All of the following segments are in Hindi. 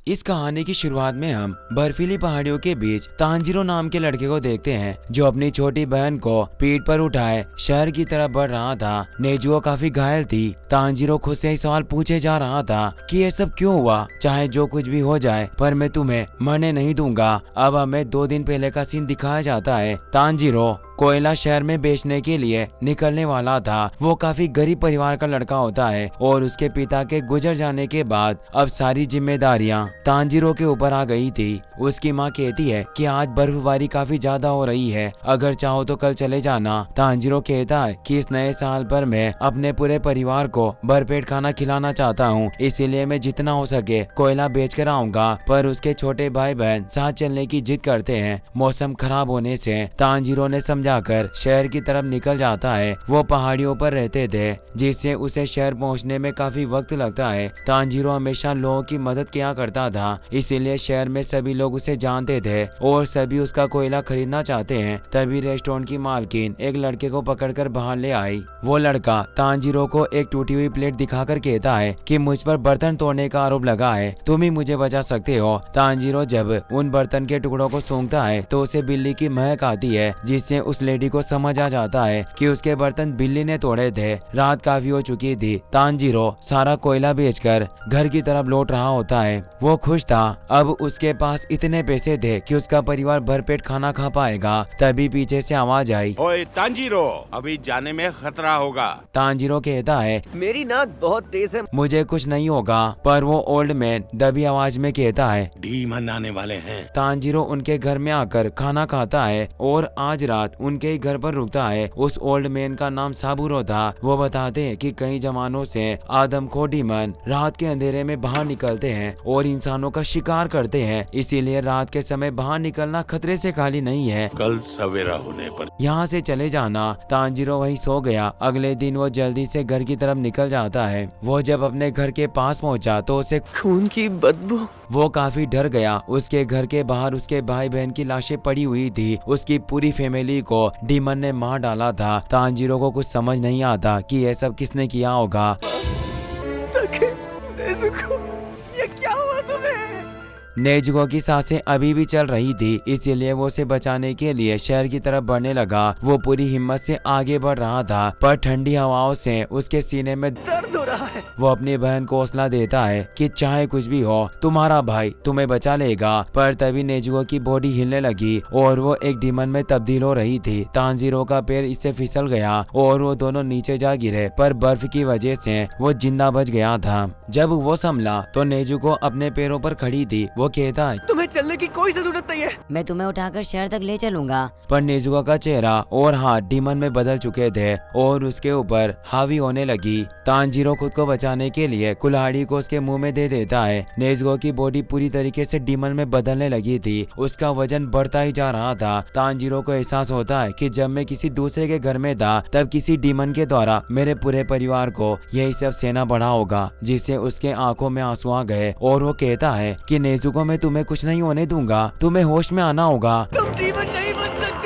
इस कहानी की शुरुआत में हम बर्फीली पहाड़ियों के बीच तांजीरो नाम के लड़के को देखते हैं जो अपनी छोटी बहन को पीठ पर उठाए शहर की तरफ बढ़ रहा था। नेजुओ काफी घायल थी। तांजीरो खुद से ही सवाल पूछे जा रहा था कि ये सब क्यों हुआ। चाहे जो कुछ भी हो जाए पर मैं तुम्हें मरने नहीं दूंगा। अब हमें 2 दिन पहले का सीन दिखाया जाता है। तांजीरो कोयला शहर में बेचने के लिए निकलने वाला था। वो काफी गरीब परिवार का लड़का होता है और उसके पिता के गुजर जाने के बाद अब सारी जिम्मेदारियां तांजीरो के ऊपर आ गई थी। उसकी माँ कहती है कि आज बर्फबारी काफी ज्यादा हो रही है, अगर चाहो तो कल चले जाना। तांजीरो कहता है कि इस नए साल पर मैं अपने पूरे परिवार को भरपेट खाना खिलाना चाहता हूँ, इसीलिए मैं जितना हो सके कोयला बेच कर आऊंगा। पर उसके छोटे भाई बहन साथ चलने की जिद करते हैं। मौसम खराब होने से तांजीरो ने समझाकर शहर की तरफ निकल जाता है। वो पहाड़ियों पर रहते थे जिससे उसे शहर पहुंचने में काफी वक्त लगता है। तांजीरो हमेशा लोगों की मदद किया करता था, इसीलिए शहर में सभी लोग उसे जानते थे और सभी उसका कोयला खरीदना चाहते हैं। तभी रेस्टोरेंट की मालकिन एक लड़के को पकड़कर बाहर ले आई। वो लड़का तांजीरो को एक टूटी हुई प्लेट दिखाकर कहता है कि मुझ पर बर्तन तोड़ने का आरोप लगा है, तुम ही मुझे बचा सकते हो। तांजीरो जब उन बर्तन के टुकड़ों को सूंघता है तो उसे बिल्ली की महक आती है, जिससे उस लेडी को समझ आ जाता है कि उसके बर्तन बिल्ली ने तोड़े थे। रात काफी हो चुकी थी। तांजीरो सारा कोयला बेचकर घर की तरफ लौट रहा होता है। वो खुश था, अब उसके पास इतने पैसे थे कि उसका परिवार भरपेट खाना खा पाएगा। तभी पीछे से आवाज आई, ओए तांजीरो, अभी जाने में खतरा होगा। तांजीरो कहता है, मेरी नाक बहुत तेज है। मुझे कुछ नहीं होगा। पर वो ओल्ड मैन दबी आवाज में कहता है, डीमन आने वाले हैं। तांजीरो उनके घर में आकर खाना खाता है और आज रात उनके ही घर पर रुकता है। उस ओल्ड मैन का नाम साबुरो था। वो बताते हैं कि कई जमानों से आदमखोर डीमन रात के अंधेरे में बाहर निकलते हैं और इंसानों का शिकार करते हैं, इसीलिए रात के समय बाहर निकलना खतरे से खाली नहीं है। कल सवेरा होने पर यहाँ से चले जाना। तांजीरो वहीं सो गया। अगले दिन वो जल्दी से घर की तरफ निकल जाता है। वो जब अपने घर के पास पहुंचा तो उसे खून की बदबू। वो काफी डर गया। उसके घर के बाहर उसके भाई बहन की लाशें पड़ी हुई थी। उसकी पूरी फैमिली को डीमन ने मार डाला था। तांजीरो को कुछ समझ नहीं आता कि ये सब किसने किया होगा। ये क्या हुआ तुम्हें? नेजुको की सांसें अभी भी चल रही थी, इसीलिए वो उसे बचाने के लिए शहर की तरफ बढ़ने लगा। वो पूरी हिम्मत से आगे बढ़ रहा था, पर ठंडी हवाओं से उसके सीने में दर्द हो रहा है। वो अपनी बहन को हौसला देता है कि चाहे कुछ भी हो तुम्हारा भाई तुम्हें बचा लेगा। पर तभी नेजुको की बॉडी हिलने लगी और वो एक डीमन में तब्दील हो रही थी। तांजीरो का पैर इससे फिसल गया और वो दोनों नीचे जा गिरे, पर बर्फ की वजह से वो जिंदा बच गया था। जब वो संभला तो नेजुको अपने पैरों पर खड़ी थी। वो कहता है, तुम्हें चलने की कोई जरूरत नहीं है। मैं तुम्हें उठाकर शहर तक ले चलूंगा। पर नेजुको का चेहरा और हाथ डीमन में बदल चुके थे और उसके ऊपर हावी होने लगी। तांजीरो खुद को बचाने के लिए कुल्हाड़ी को उसके मुंह में दे देता है। नेजुको की बॉडी पूरी तरीके से डीमन में बदलने लगी थी। उसका वजन बढ़ता ही जा रहा था। तांजीरो को एहसास होता है कि जब मैं किसी दूसरे के घर में था तब किसी डीमन के द्वारा मेरे पूरे परिवार को यही सब सहना पड़ा होगा, जिससे उसके आंखों में आंसू आ गए और वो कहता है कि नेजुको मैं तुम्हें कुछ नहीं होने दूंगा, तुम्हें होश में आना होगा। तुम डीमन नहीं बन सकती।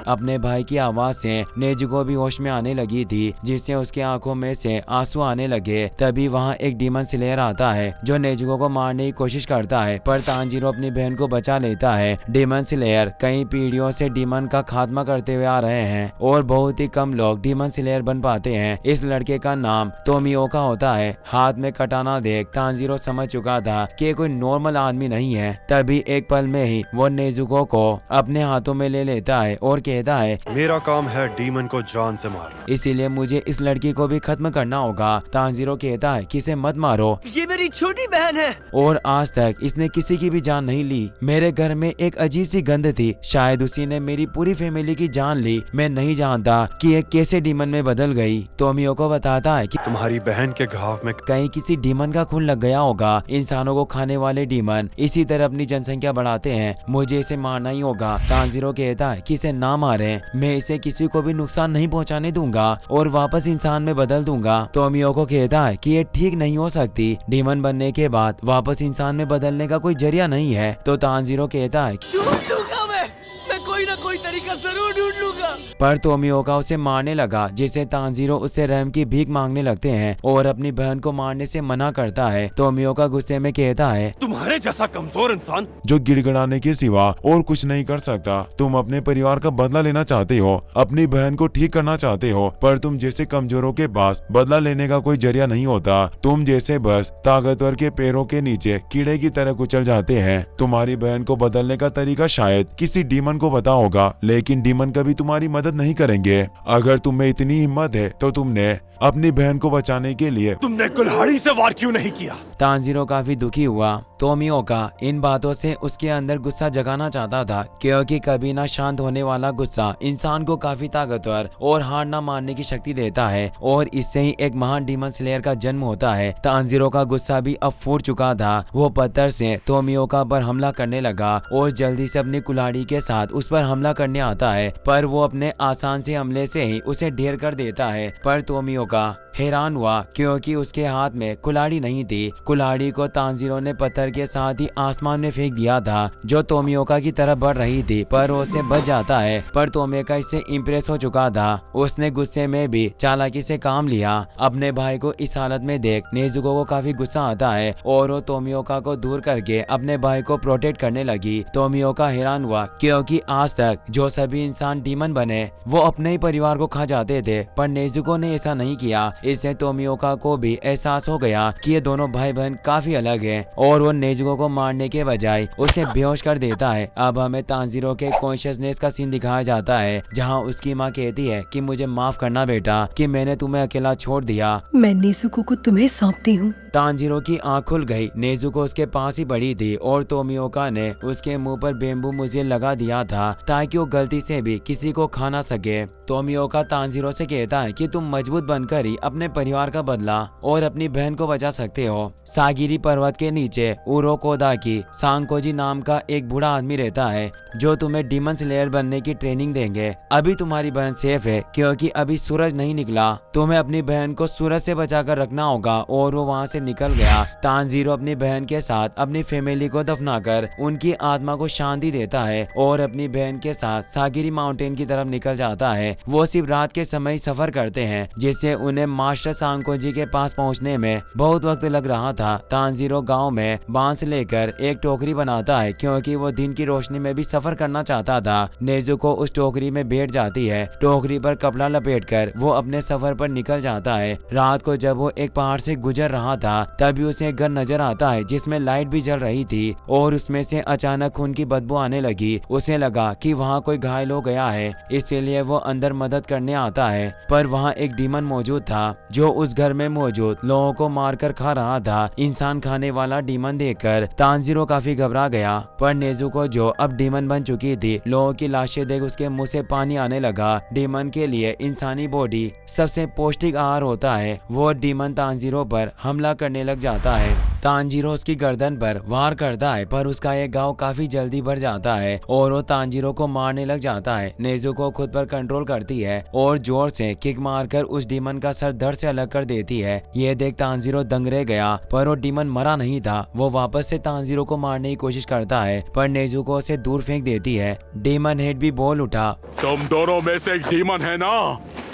अपने भाई की आवाज से नेजुको भी होश में आने लगी थी, जिससे उसकी आंखों में से आंसू आने लगे। तभी वहाँ एक डीमन स्लेयर आता है जो नेजुको को मारने की कोशिश करता है, पर तांजीरो अपनी बहन को बचा लेता है। डीमन स्लेयर कई पीढ़ियों से डीमन का खात्मा करते हुए आ रहे हैं और बहुत ही कम लोग डीमन स्लेयर बन पाते हैं। इस लड़के का नाम तोमियोका होता है। हाथ में कटाना देख तांजीरो समझ चुका था कि कोई नॉर्मल आदमी नहीं है। तभी एक पल में ही वो नेजुको को अपने हाथों में ले लेता है और कहता है, मेरा काम है डीमन को जान से मारना, इसीलिए मुझे इस लड़की को भी खत्म करना होगा। तांजीरो कहता है कि इसे मत मारो, ये मेरी छोटी बहन है और आज तक इसने किसी की भी जान नहीं ली। मेरे घर में एक अजीब सी गंध थी, शायद उसी ने मेरी पूरी फैमिली की जान ली। मैं नहीं जानता कि ये कैसे डीमन में बदल गई। तोमियो को बताता है कि तुम्हारी बहन के घाव में कहीं किसी डीमन का खून लग गया होगा। इंसानों को खाने वाले डीमन इसी तरह अपनी जनसंख्या बढ़ाते हैं, मुझे इसे मारना ही होगा। तांजीरो कहता है कि इसे ना मारे, मैं इसे किसी को भी नुकसान नहीं पहुंचाने दूंगा और वापस इंसान में बदल दूंगा। तोमियो को कहता है कि ये ठीक नहीं हो सकती, डीमन बनने के बाद वापस इंसान में बदलने का कोई जरिया नहीं है। तो तांजीरो कहता है ढूंढ लूंगा मैं कोई ना कोई तरीका जरूर ढूंढ लूंगा। पर तोमियोका उसे मारने लगा, जिससे तांजीरो उससे रहम की भीख मांगने लगते हैं और अपनी बहन को मारने से मना करता है। तोमियोका गुस्से में कहता है, तुम्हारे जैसा कमजोर इंसान जो गिड़गिड़ाने के सिवा और कुछ नहीं कर सकता। तुम अपने परिवार का बदला लेना चाहते हो, अपनी बहन को ठीक करना चाहते हो, पर तुम जैसे कमजोरों के पास बदला लेने का कोई जरिया नहीं होता। तुम जैसे बस ताकतवर के पैरों के नीचे कीड़े की तरह कुचल जाते हैं। तुम्हारी बहन को बदलने का तरीका शायद किसी डीमन को पता होगा, लेकिन डीमन कभी तुम्हारी मदद नहीं करेंगे। अगर तुम्हें इतनी हिम्मत है तो तुमने अपनी बहन को बचाने के लिए तुमने कुल्हाड़ी से वार क्यों नहीं किया? तांजीरो काफी दुखी हुआ। तोमियोका इन बातों से उसके अंदर गुस्सा जगाना चाहता था, क्योंकि कभी ना शांत होने वाला गुस्सा इंसान को काफी ताकतवर और हार ना मारने की शक्ति देता है, और इससे ही एक महान डीमन स्लेयर का जन्म होता है। तांजीरो का गुस्सा भी अब फूट चुका था। वो पत्थर से तोमियोका पर हमला करने लगा और जल्दी से अपनी कुल्हाड़ी के साथ उस पर हमला करने आता है, पर वो अपने आसान से हमले से ही उसे ढेर कर देता है। पर तोमियोका हैरान हुआ, क्योंकि उसके हाथ में कुल्हाड़ी नहीं थी। कुल्हाड़ी को तांजीरो ने पत्थर के साथ ही आसमान में फेंक दिया था, जो तोमियोका की तरफ बढ़ रही थी, पर वो उससे बच जाता है। पर तोमियोका इससे इम्प्रेस हो चुका था। उसने गुस्से में भी चालाकी से काम लिया। अपने भाई को इस हालत में देख नेजुको को काफी गुस्सा आता है और वो तोमियोका को दूर करके अपने भाई को प्रोटेक्ट करने लगी। तोमियोका हैरान हुआ, क्योंकि आज तक जो सभी इंसान डीमन बने वो अपने ही परिवार को खा जाते थे, पर नेजुको ने ऐसा नहीं किया। इससे तोमियोका को भी एहसास हो गया कि ये दोनों भाई बहन काफी अलग हैं, और वो नेजुको को मारने के बजाय उसे बेहोश कर देता है। अब हमें तांजीरो के कॉन्शियसनेस का सीन दिखाया जाता है, जहां उसकी माँ कहती है कि मुझे माफ करना बेटा, कि मैंने तुम्हें अकेला छोड़ दिया। मैं नेजुको को तुम्हें सौंपती हूँ। तांजीरो की आंख खुल गई। नेजुको उसके पास ही पड़ी थी और तोमियोका ने उसके मुंह पर बेम्बू मुझे लगा दिया था, ताकि वो गलती से भी किसी को खा ना सके। तोमियोका तांजीरो से कहता है कि तुम मजबूत बनकर ही अपने परिवार का बदला और अपनी बहन को बचा सकते हो। सागिरी पर्वत के नीचे उरोकोदाकी सांकोजी नाम का एक बूढ़ा आदमी रहता है, जो तुम्हें डीमन स्लेयर बनने की ट्रेनिंग देंगे। अभी तुम्हारी बहन सेफ है, क्योंकि अभी सूरज नहीं निकला। तुम्हें अपनी बहन को सूरज से बचाकर रखना होगा। और वो वहाँ से निकल गया। तांजीरो अपनी बहन के साथ अपनी फैमिली को दफनाकर उनकी आत्मा को शांति देता है और अपनी बहन के साथ सागिरी माउंटेन की तरफ निकल जाता है। वो सिर्फ रात के समय सफर करते हैं, जिससे उन्हें मास्टर सांकोजी के पास पहुंचने में बहुत वक्त लग रहा था। तांजीरो गांव में बांस लेकर एक टोकरी बनाता है, क्योंकि वो दिन की रोशनी में भी सफर करना चाहता था। नेजुको उस टोकरी में बैठ जाती है। टोकरी पर कपड़ा लपेटकर वो अपने सफर पर निकल जाता है। रात को जब वो एक पहाड़ से गुजर रहा था, तभी उसे एक घर नजर आता है, जिसमें लाइट भी जल रही थी, और उसमें से अचानक खून की बदबू आने लगी। उसे लगा कि वहाँ कोई घायल हो गया है, इसलिए वो अंदर मदद करने आता है। पर वहाँ एक डीमन मौजूद था, जो उस घर में मौजूद लोगों को मारकर खा रहा था। इंसान खाने वाला डीमन देखकर तांजीरो काफी घबरा गया। पर नेजुको, जो अब डीमन बन चुकी थी, लोगों की लाशें देख उसके मुंह से पानी आने लगा। डीमन के लिए इंसानी बॉडी सबसे पौष्टिक आहार होता है। वो डीमन तांजीरो पर हमला करने लग जाता है। तांजीरो उसकी गर्दन पर वार करता है, पर उसका एक घाव काफी जल्दी भर जाता है और वो तांजीरो को मारने लग जाता है। नेजुको खुद पर कंट्रोल करती है और जोर से किक मारकर उस डीमन का सर धड़ से अलग कर देती है। ये देख तांजीरो दंग रह गया, पर वो डीमन मरा नहीं था। वो वापस से तांजीरो को मारने की कोशिश करता है, पर नेजुको उसे दूर फेंक देती है। डीमन हेड भी बोल उठा, तुम दोनों में से एक डीमन है ना?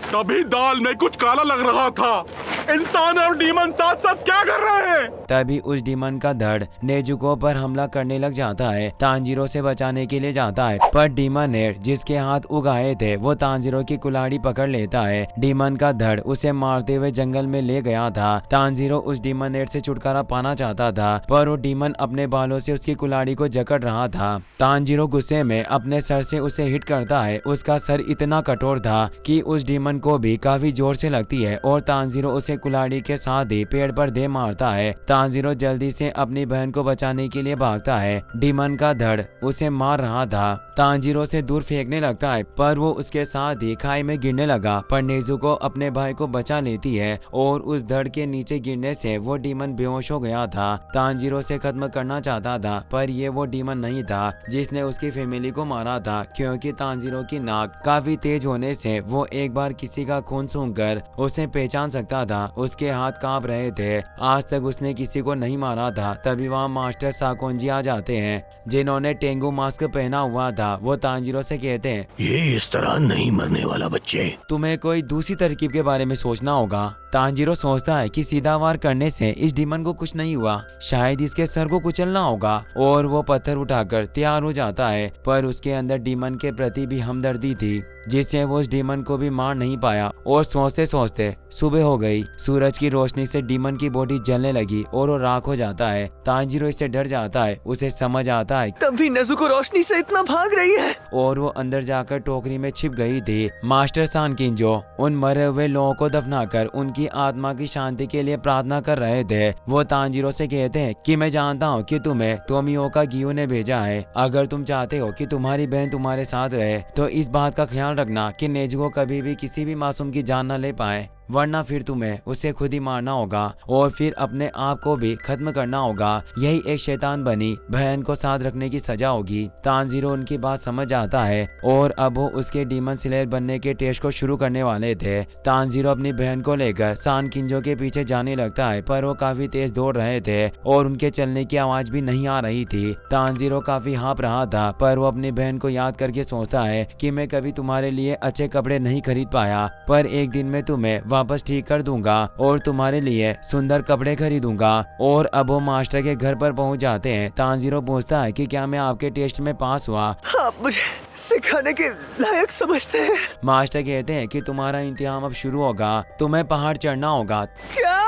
तभी दाल में कुछ काला लग रहा था। इंसान और डीमन साथ साथ क्या कर रहे हैं? तभी उस डीमन का धड़ नेजुको पर हमला करने लग जाता है। तांजीरो से बचाने के लिए जाता है, पर डीमन हेड जिसके हाथ उगाए थे वो तांजीरो की कुल्हाड़ी पकड़ लेता है। डीमन का धड़ उसे मारते हुए जंगल में ले गया था। तांजीरो उस डीमन हेड से छुटकारा पाना चाहता था, पर वो डीमन अपने बालों से उसकी कुल्हाड़ी को जकड़ रहा था। तांजीरो गुस्से में अपने सर से उसे हिट करता है। उसका सर इतना कठोर था कि उस डीमन को भी काफी जोर से लगती है, और तांजीरो उसे कुल्हाड़ी के साथ ही पेड़ पर दे मारता है। तांजीरो जल्दी से अपनी बहन को बचाने के लिए भागता है। डीमन का धड़ उसे मार रहा था। तांजीरो से दूर फेंकने लगता है, पर वो उसके साथ ही खाई में गिरने लगा। पर नेजुको अपने भाई को बचा लेती है और उस धड़ के नीचे गिरने से वो डीमन बेहोश हो गया था। तांजीरो से खत्म करना चाहता था, पर ये वो डीमन नहीं था जिसने उसकी फैमिली को मारा था, क्योंकि तांजीरो की नाक काफी तेज होने से वो एक बार किसी का खून सूंघकर उसे पहचान सकता था। था, उसके हाथ कांप रहे थे। आज तक उसने किसी को नहीं मारा था। तभी वहाँ मास्टर साकोंजी आ जाते हैं, जिन्होंने टेंगू मास्क पहना हुआ था। वो तांजीरो से कहते हैं, ये इस तरह नहीं मरने वाला बच्चे। तुम्हें कोई दूसरी तरकीब के बारे में सोचना होगा। तांजीरो सोचता है कि सीधा वार करने से इस डीमन को कुछ नहीं हुआ, शायद इसके सर को कुचलना होगा, और वो पत्थर उठाकर तैयार हो जाता है। पर उसके अंदर डीमन के प्रति भी हमदर्दी थी, जिससे वो उस डीमन को भी मार नहीं पाया। और सोचते सोचते सुबह हो गई। सूरज की रोशनी से डीमन की बॉडी जलने लगी और वो राख हो जाता है। तांजीरो इससे डर जाता है। उसे समझ आता है तब भी नेजुको रोशनी से इतना भाग रही है। और वो अंदर जाकर टोकरी में छिप गई थी। मास्टर सानकिंजो उन मरे हुए लोगों को दफनाकर उनकी आत्मा की शांति के लिए प्रार्थना कर रहे थे। वो तांजीरो से कहते हैं कि मैं जानता हूँ कि तुम्हें टोमियोका गियो ने भेजा है। अगर तुम चाहते हो कि तुम्हारी बहन तुम्हारे साथ रहे तो इस बात का ख्याल रखना कि नेजुको कभी भी किसी भी मासूम की जान न ले पाए, वरना फिर तुम्हें उसे खुद ही मारना होगा और फिर अपने आप को भी खत्म करना होगा। यही एक शैतान बनी बहन को साथ रखने की सजा होगी। तांजीरो उनकी बात समझ आता है और अब वो उसके डीमन स्लेयर बनने के टेस्ट को शुरू करने वाले थे। तांजीरो अपनी बहन को लेकर सानकिंजो के पीछे जाने लगता है, पर वो काफी तेज दौड़ रहे थे और उनके चलने की आवाज भी नहीं आ रही थी। तांजीरो काफी हाँप रहा था, पर वो अपनी बहन को याद करके सोचता है कि मैं कभी तुम्हारे लिए अच्छे कपड़े नहीं खरीद पाया, पर एक दिन मैं तुम्हें वापस ठीक कर दूंगा और तुम्हारे लिए सुंदर कपड़े खरीदूंगा। और अब वो मास्टर के घर पर पहुंच जाते हैं। तांजीरो पूछता है कि क्या मैं आपके टेस्ट में पास हुआ? आप मुझे सिखाने के लायक समझते हैं? मास्टर कहते हैं कि तुम्हारा इम्तिहान अब शुरू होगा, तुम्हें पहाड़ चढ़ना होगा। क्या?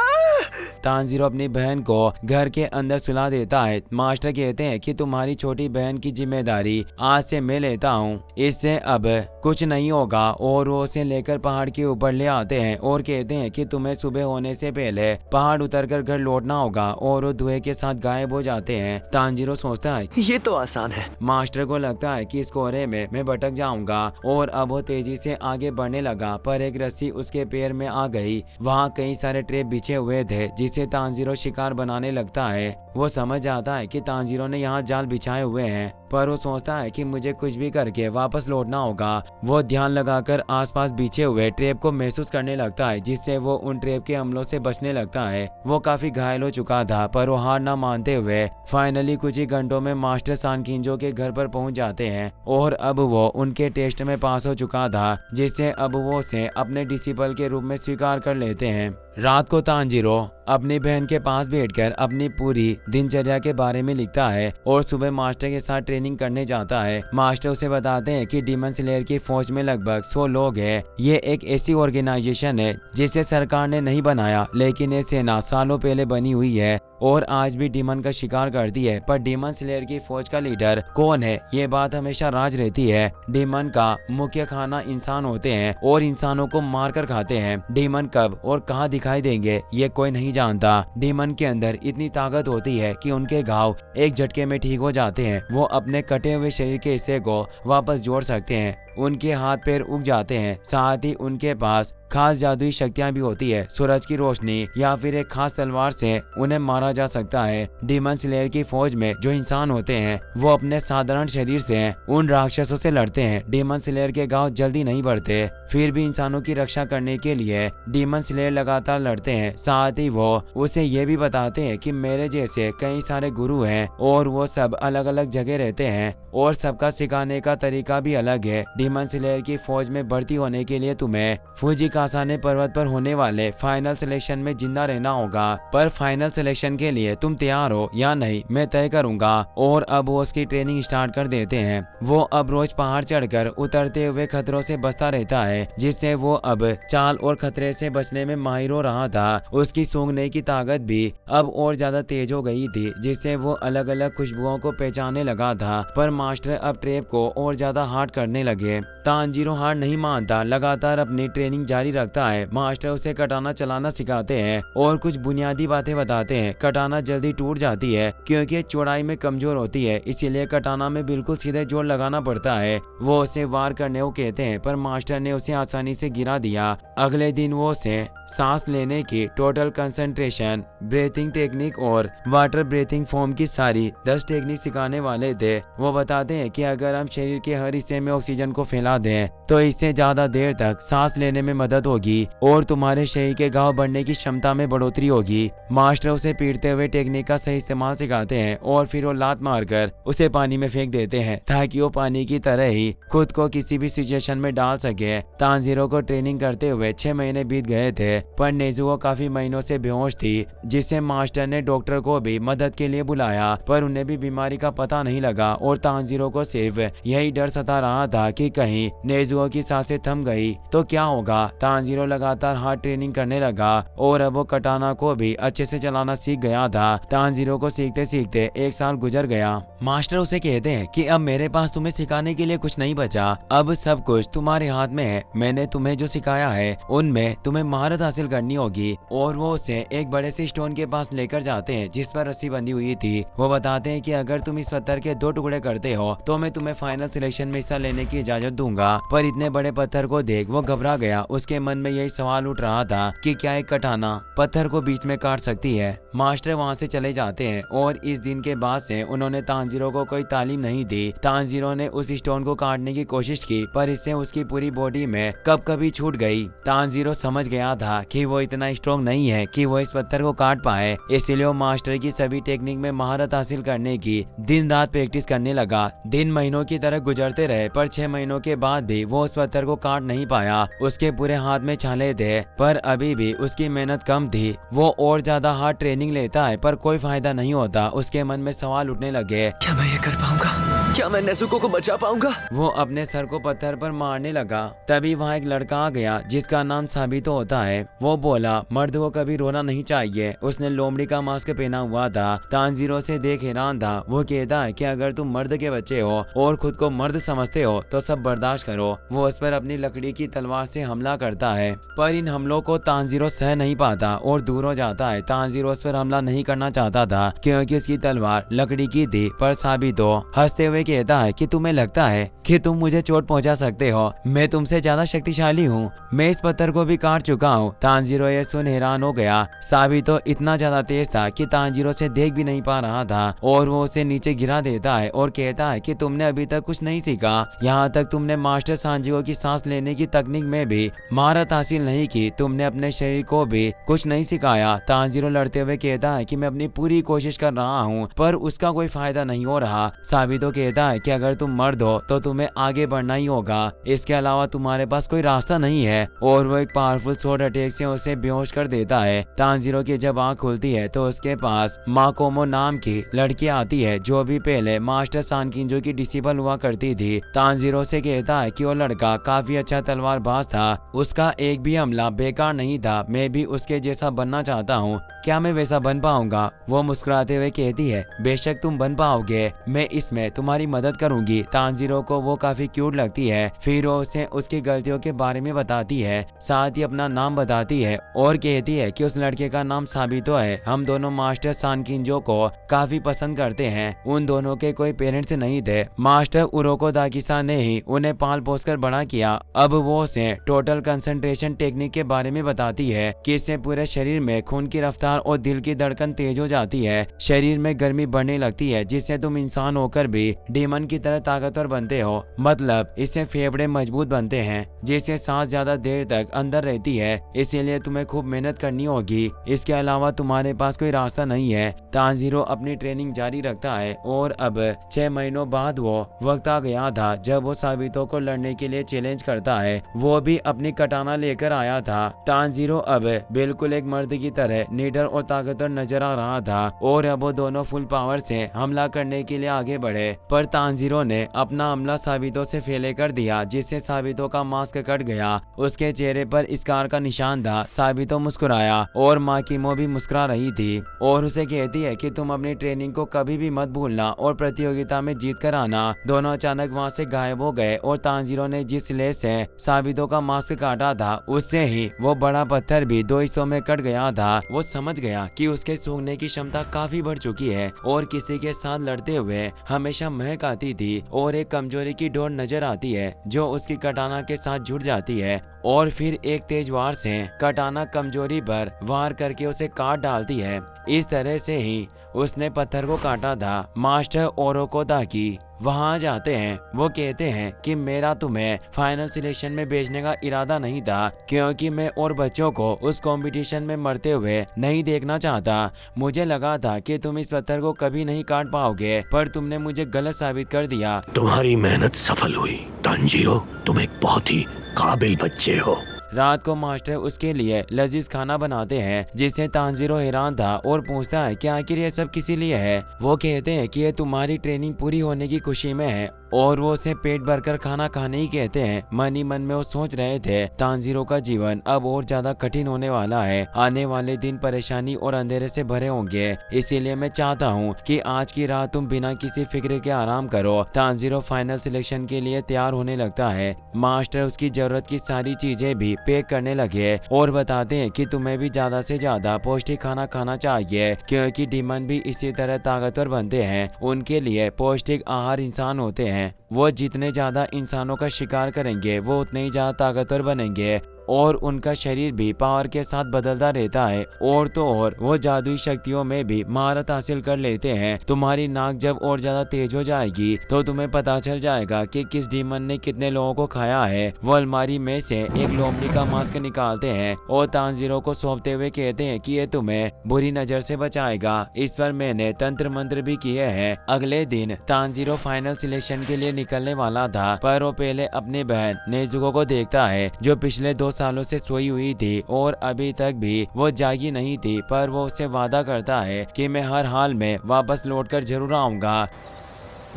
तांजीरो अपनी बहन को घर के अंदर सुला देता है। मास्टर कहते हैं कि तुम्हारी छोटी बहन की जिम्मेदारी आज से मैं लेता हूँ, इससे अब कुछ नहीं होगा। और वो उसे लेकर पहाड़ के ऊपर ले आते हैं और कहते हैं कि तुम्हें सुबह होने से पहले पहाड़ उतरकर घर लौटना होगा, और वो धुएं के साथ गायब हो जाते हैं। तांजीरो सोचता है ये तो आसान है। मास्टर को लगता है कि इस कोहरे में मैं भटक जाऊंगा, और अब वो तेजी से आगे बढ़ने लगा, पर एक रस्सी उसके पैर में आ गई। वहाँ कई सारे ट्रैप बिछे हुए थे, जिसे तांजीरो शिकार बनाने लगता है। वो समझ जाता है कि तांजीरो ने यहाँ जाल बिछाए हुए हैं, पर वो सोचता है कि मुझे कुछ भी करके वापस लौटना होगा। वो ध्यान लगाकर आसपास बिछे हुए ट्रैप को महसूस करने लगता है, जिससे वो उन ट्रैप के हमलों से बचने लगता है। वो काफी घायल हो चुका था, पर वो हार ना मानते हुए फाइनली कुछ ही घंटों में मास्टर सानकिंजो के घर पर पहुंच जाते हैं। और अब वो उनके टेस्ट में पास हो चुका था, जिससे अब वो उसे अपने डिसिपल के रूप में स्वीकार कर लेते हैं। रात को तांजीरो अपनी बहन के पास बैठकर अपनी पूरी दिनचर्या के बारे में लिखता है और सुबह मास्टर के साथ ट्रेनिंग करने जाता है। मास्टर उसे बताते हैं कि डीमन स्लेयर की फौज में लगभग 100 लोग हैं। ये एक ऐसी ऑर्गेनाइजेशन है जिसे सरकार ने नहीं बनाया, लेकिन ये सेना सालों पहले बनी हुई है और आज भी डीमन का शिकार करती है। पर डीमन स्लेयर की फौज का लीडर कौन है, ये बात हमेशा राज रहती है। डीमन का मुख्य खाना इंसान होते हैं और इंसानों को मार कर खाते हैं। डीमन कब और कहाँ दिखाई देंगे ये कोई नहीं जानता। डीमन के अंदर इतनी ताकत होती है कि उनके घाव एक झटके में ठीक हो जाते हैं। वो अपने कटे हुए शरीर के हिस्से को वापस जोड़ सकते हैं, उनके हाथ पैर उग जाते हैं, साथ ही उनके पास खास जादुई शक्तियां भी होती है। सूरज की रोशनी या फिर एक खास तलवार से उन्हें मारा जा सकता है। डीमन स्लेयर की फौज में जो इंसान होते हैं वो अपने साधारण शरीर से उन राक्षसों से लड़ते हैं। डीमन स्लेयर के घाव जल्दी नहीं बढ़ते, फिर भी इंसानों की रक्षा करने के लिए डीमन स्लेयर लगातार लड़ते हैं। साथ ही वो उसे ये भी बताते हैं कि मेरे जैसे कई सारे गुरु हैं और वो सब अलग अलग जगह रहते हैं और सबका सिखाने का तरीका भी अलग है। डीमन स्लेयर की फौज में भर्ती होने के लिए तुम्हें फुजिकासाने पर्वत पर होने वाले फाइनल सिलेक्शन में जिंदा रहना होगा, पर फाइनल सिलेक्शन के लिए तुम तैयार हो या नहीं मैं तय करूंगा। और अब वो उसकी ट्रेनिंग स्टार्ट कर देते हैं। वो अब रोज पहाड़ चढ़कर उतरते हुए खतरों से बचता रहता है, जिससे वो अब चाल और खतरे से बचने में माहिर हो रहा था। उसकी सूंघने की ताकत भी अब और ज्यादा तेज हो गई थी, जिससे वो अलग अलग खुशबुओं को पहचानने लगा था। पर मास्टर अब ट्रैप को और ज्यादा हार्ड करने लगे। तांजीरो हार नहीं मानता, लगातार अपनी ट्रेनिंग जारी रखता है। मास्टर उसे कटाना चलाना सिखाते हैं और कुछ बुनियादी बातें बताते हैं। कटाना जल्दी टूट जाती है क्योंकि चौड़ाई में कमजोर होती है, इसीलिए कटाना में बिल्कुल सीधे जोर लगाना पड़ता है। वो उसे वार करने को कहते हैं, पर मास्टर ने उसे आसानी से गिरा दिया। अगले दिन वो उसे सांस लेने की टोटल कंसंट्रेशन, ब्रीथिंग टेक्निक और वाटर ब्रीथिंग फॉर्म की सारी 10 टेक्निक सिखाने वाले थे। वो बताते हैं कि अगर हम शरीर के हर हिस्से में ऑक्सीजन को को फैला दें तो इससे ज्यादा देर तक सांस लेने में मदद होगी और तुम्हारे शरीर के घाव बढ़ने की क्षमता में बढ़ोतरी होगी। मास्टर उसे पीटते हुए टेक्निक का सही इस्तेमाल सिखाते हैं और फिर वो लात मारकर उसे पानी में फेंक देते हैं ताकि वो पानी की तरह ही खुद को किसी भी सिचुएशन में डाल सके। तांजीरो को ट्रेनिंग करते हुए 6 महीने बीत गए थे, पर नेजुओ काफी महीनों से बेहोश थी, जिससे मास्टर ने डॉक्टर को भी मदद के लिए बुलाया, पर उन्हें भी बीमारी का पता नहीं लगा और तांजीरो को सिर्फ यही डर सता रहा था कि कहीं नेजुओ की सांसें थम गई तो क्या होगा। तांजीरो लगातार हार्ड ट्रेनिंग करने लगा और अब वो कटाना को भी अच्छे से चलाना सीख गया था। तांजीरो को सीखते सीखते 1 साल गुजर गया। मास्टर उसे कहते हैं कि अब मेरे पास तुम्हें सिखाने के लिए कुछ नहीं बचा, अब सब कुछ तुम्हारे हाथ में है। मैंने तुम्हें जो सिखाया है उनमें तुम्हें महारत हासिल करनी होगी। और वो उसे एक बड़े से स्टोन के पास लेकर जाते हैं जिस पर रस्सी बंधी हुई थी। वो बताते हैं कि अगर तुम इस पत्थर के 2 टुकड़े करते हो तो मैं तुम्हें फाइनल सिलेक्शन में हिस्सा लेने की इजाजत दूंगा। पर इतने बड़े पत्थर को देख वो घबरा गया। उसके मन में यही सवाल उठ रहा था कि क्या एक कटाना पत्थर को बीच में काट सकती है। मास्टर वहाँ से चले जाते हैं और इस दिन के बाद से उन्होंने तांजीरो को कोई तालीम नहीं दी। तांजीरो ने उस स्टोन को काटने की कोशिश की, पर इससे उसकी पूरी बॉडी में कभी छूट गई। तांजीरो समझ गया था कि वो इतना स्ट्रॉन्ग नहीं है कि वो इस पत्थर को काट पाए, इसलिए वो मास्टर की सभी टेक्निक में महारत हासिल करने की दिन रात प्रैक्टिस करने लगा। दिन महीनों की तरह गुजरते रहे, पर 6 महीनों के बाद भी वो उस पत्थर को काट नहीं पाया। उसके पूरे हाथ में छाले थे, पर अभी भी उसकी मेहनत कम थी। वो और ज्यादा हार्ड ट्रेनिंग लेता है पर कोई फायदा नहीं होता। उसके मन में सवाल उठने लगे, क्या मैं ये कर पाऊंगा? क्या मैं नेजुको को बचा पाऊंगा? वो अपने सर को पत्थर पर मारने लगा। तभी वहाँ एक लड़का आ गया जिसका नाम साबितो होता है। वो बोला, मर्द को कभी रोना नहीं चाहिए। उसने लोमड़ी का मास्क पहना हुआ था। तांजीरो से देख हैरान था। वो कहता है कि अगर तुम मर्द के बच्चे हो और खुद को मर्द समझते हो तो सब बर्दाश्त करो। वो उस पर अपनी लकड़ी की तलवार से हमला करता है, पर इन हमलों को तांजीरो सह नहीं पाता और दूर हो जाता है। तांजीरो उस पर हमला नहीं करना चाहता था क्योंकि उसकी तलवार लकड़ी की थी, पर साबितो हंसते हुए कहता है कि तुम्हें लगता है कि तुम मुझे चोट पहुंचा सकते हो? मैं तुमसे ज्यादा शक्तिशाली हूँ। मैं इस पत्थर को भी काट चुका हूँ। तांजीरो ये सुन हैरान हो गया। साबितो इतना ज्यादा तेज था कि तांजीरो से देख भी नहीं पा रहा था और वो उसे नीचे गिरा देता है और कहता है कि तुमने अभी तक कुछ नहीं सीखा। यहाँ तक तुमने मास्टर सांजिओ की सांस लेने की तकनीक में भी महारत हासिल नहीं की। तुमने अपने शरीर को भी कुछ नहीं सिखाया। तांजीरो लड़ते हुए कहता है कि मैं अपनी पूरी कोशिश कर रहा हूँ, पर उसका कोई फायदा नहीं हो रहा। साबितो कहता है कि अगर तुम मर्द हो तो तुम्हें आगे बढ़ना ही होगा, इसके अलावा तुम्हारे पास कोई रास्ता नहीं है। और वो एक पावरफुल स्वॉर्ड अटैक से उसे बेहोश कर देता है। तांजीरो की जब आंख खुलती है तो उसके पास माकोमो नाम की लड़की आती है जो भी पहले मास्टर सानकिंजो की डिसिपल हुआ करती थी। तांजीरो से कहता है कि वो लड़का काफी अच्छा तलवारबाज था, उसका एक भी हमला बेकार नहीं था। मैं भी उसके जैसा बनना चाहता हूँ, क्या मैं वैसा बन पाऊंगा? वो मुस्कुराते हुए कहती है, बेशक तुम बन पाओगे, मैं इसमें तुम्हारी मदद करूंगी। तांजीरो को वो काफी क्यूट लगती है। फिर वो उसे उसकी गलतियों के बारे में बताती है, साथ ही अपना नाम बताती है और कहती है कि उस लड़के का नाम साबितो है। हम दोनों मास्टर सानकिंजो को काफी पसंद करते हैं। उन दोनों के कोई पेरेंट्स नहीं थे। मास्टर उरोको दाकिसा ने ही उन्हें पाल पोस कर बड़ा किया। अब वो उसे टोटल कंसंट्रेशन टेक्निक के बारे में बताती है कि इससे पूरे शरीर में खून की रफ्तार और दिल की धड़कन तेज हो जाती है। शरीर में गर्मी बढ़ने लगती है, जिससे तुम इंसान होकर भी डीमन की तरह ताकतवर बनते हो। मतलब इससे फेफड़े मजबूत बनते हैं, जिससे सांस ज्यादा देर तक अंदर रहती है। इसीलिए तुम्हें खूब मेहनत करनी होगी, इसके अलावा तुम्हारे पास कोई रास्ता नहीं है। तांजीरो अपनी ट्रेनिंग जारी रखता है और अब 6 महीनों बाद वो वक्त आ गया था जब वो साबितो को लड़ने के लिए चैलेंज करता है। वो भी अपनी कटाना लेकर आया था। तांजीरो अब बिल्कुल एक मर्द की तरह निडर और ताकतवर नजर आ रहा था और अब वो दोनों फुल पावर से हमला करने के लिए आगे बढ़े, पर तांजीरो ने अपना हमला साबितो से फेले कर दिया, जिससे साबितो का मास्क कट गया। उसके चेहरे पर स्कार का निशान था। साबितो मुस्कुराया और माकिमो भी मुस्कुरा रही थी और उसे कहती है कि तुम अपनी ट्रेनिंग को कभी भी मत भूलना और प्रतियोगिता में जीत कर आना। दोनों अचानक वहाँ से गायब हो गए और तांजीरो ने जिस स्लेट से साबितो का मास्क काटा था उससे ही वो बड़ा पत्थर भी 2 हिस्सों में कट गया था। वो समझ गया कि उसके सूंघने की क्षमता काफी बढ़ चुकी है और किसी के साथ लड़ते हुए हमेशा महक आती थी और एक कमजोरी की डोर नजर आती है जो उसकी कटाना के साथ जुड़ जाती है और फिर एक तेज वार से कटाना कमजोरी पर वार करके उसे काट डालती है। इस तरह से ही उसने पत्थर को काटा था। मास्टर ओरोको दाकी वहां जाते हैं। वो कहते हैं कि मेरा तुम्हें फाइनल सिलेक्शन में भेजने का इरादा नहीं था, क्योंकि मैं और बच्चों को उस कंपटीशन में मरते हुए नहीं देखना चाहता। मुझे लगा था कि तुम इस पत्थर को कभी नहीं काट पाओगे, पर तुमने मुझे गलत साबित कर दिया। तुम्हारी मेहनत सफल हुई तांजीरो, तुम एक बहुत ही काबिल बच्चे हो। रात को मास्टर उसके लिए लजीज खाना बनाते हैं, जिससे तांजीरो हैरान था और पूछता है कि आखिर ये सब किसी लिए है। वो कहते हैं कि ये तुम्हारी ट्रेनिंग पूरी होने की खुशी में है, और वो उसे पेट भरकर खाना खाने ही कहते हैं। मन ही मन में वो सोच रहे थे तांजीरो का जीवन अब और ज्यादा कठिन होने वाला है। आने वाले दिन परेशानी और अंधेरे से भरे होंगे, इसीलिए मैं चाहता हूँ कि आज की रात तुम बिना किसी फिक्र के आराम करो। तांजीरो फाइनल सिलेक्शन के लिए तैयार होने लगता है। मास्टर उसकी जरूरत की सारी चीजें भी पैक करने लगे और बताते हैं कि तुम्हें भी ज्यादा से ज्यादा पौष्टिक खाना खाना चाहिए, क्योंकि डीमन भी इसी तरह ताकतवर बनते हैं। उनके लिए पौष्टिक आहार इंसान होते हैं। वो जितने ज्यादा इंसानों का शिकार करेंगे वो उतने ही ज्यादा ताकतवर बनेंगे, और उनका शरीर भी पावर के साथ बदलता रहता है। और तो और वो जादुई शक्तियों में भी महारत हासिल कर लेते हैं। तुम्हारी नाक जब और ज्यादा तेज हो जाएगी तो तुम्हें पता चल जाएगा कि किस डीमन ने कितने लोगों को खाया है। वो अलमारी में से एक लोमड़ी का मास्क निकालते हैं और तांजीरो को सौंपते हुए कहते हैं कि ये तुम्हें बुरी नजर से बचाएगा। इस पर मैंने तंत्र मंत्र भी किए हैं। अगले दिन तांजीरो फाइनल सिलेक्शन के लिए निकलने वाला था, पर वो पहले अपनी बहन नेजुको को देखता है, जो पिछले 2 सालों से सोई हुई थी और अभी तक भी वो जागी नहीं थी। पर वो उससे वादा करता है कि मैं हर हाल में वापस लौटकर जरूर आऊंगा।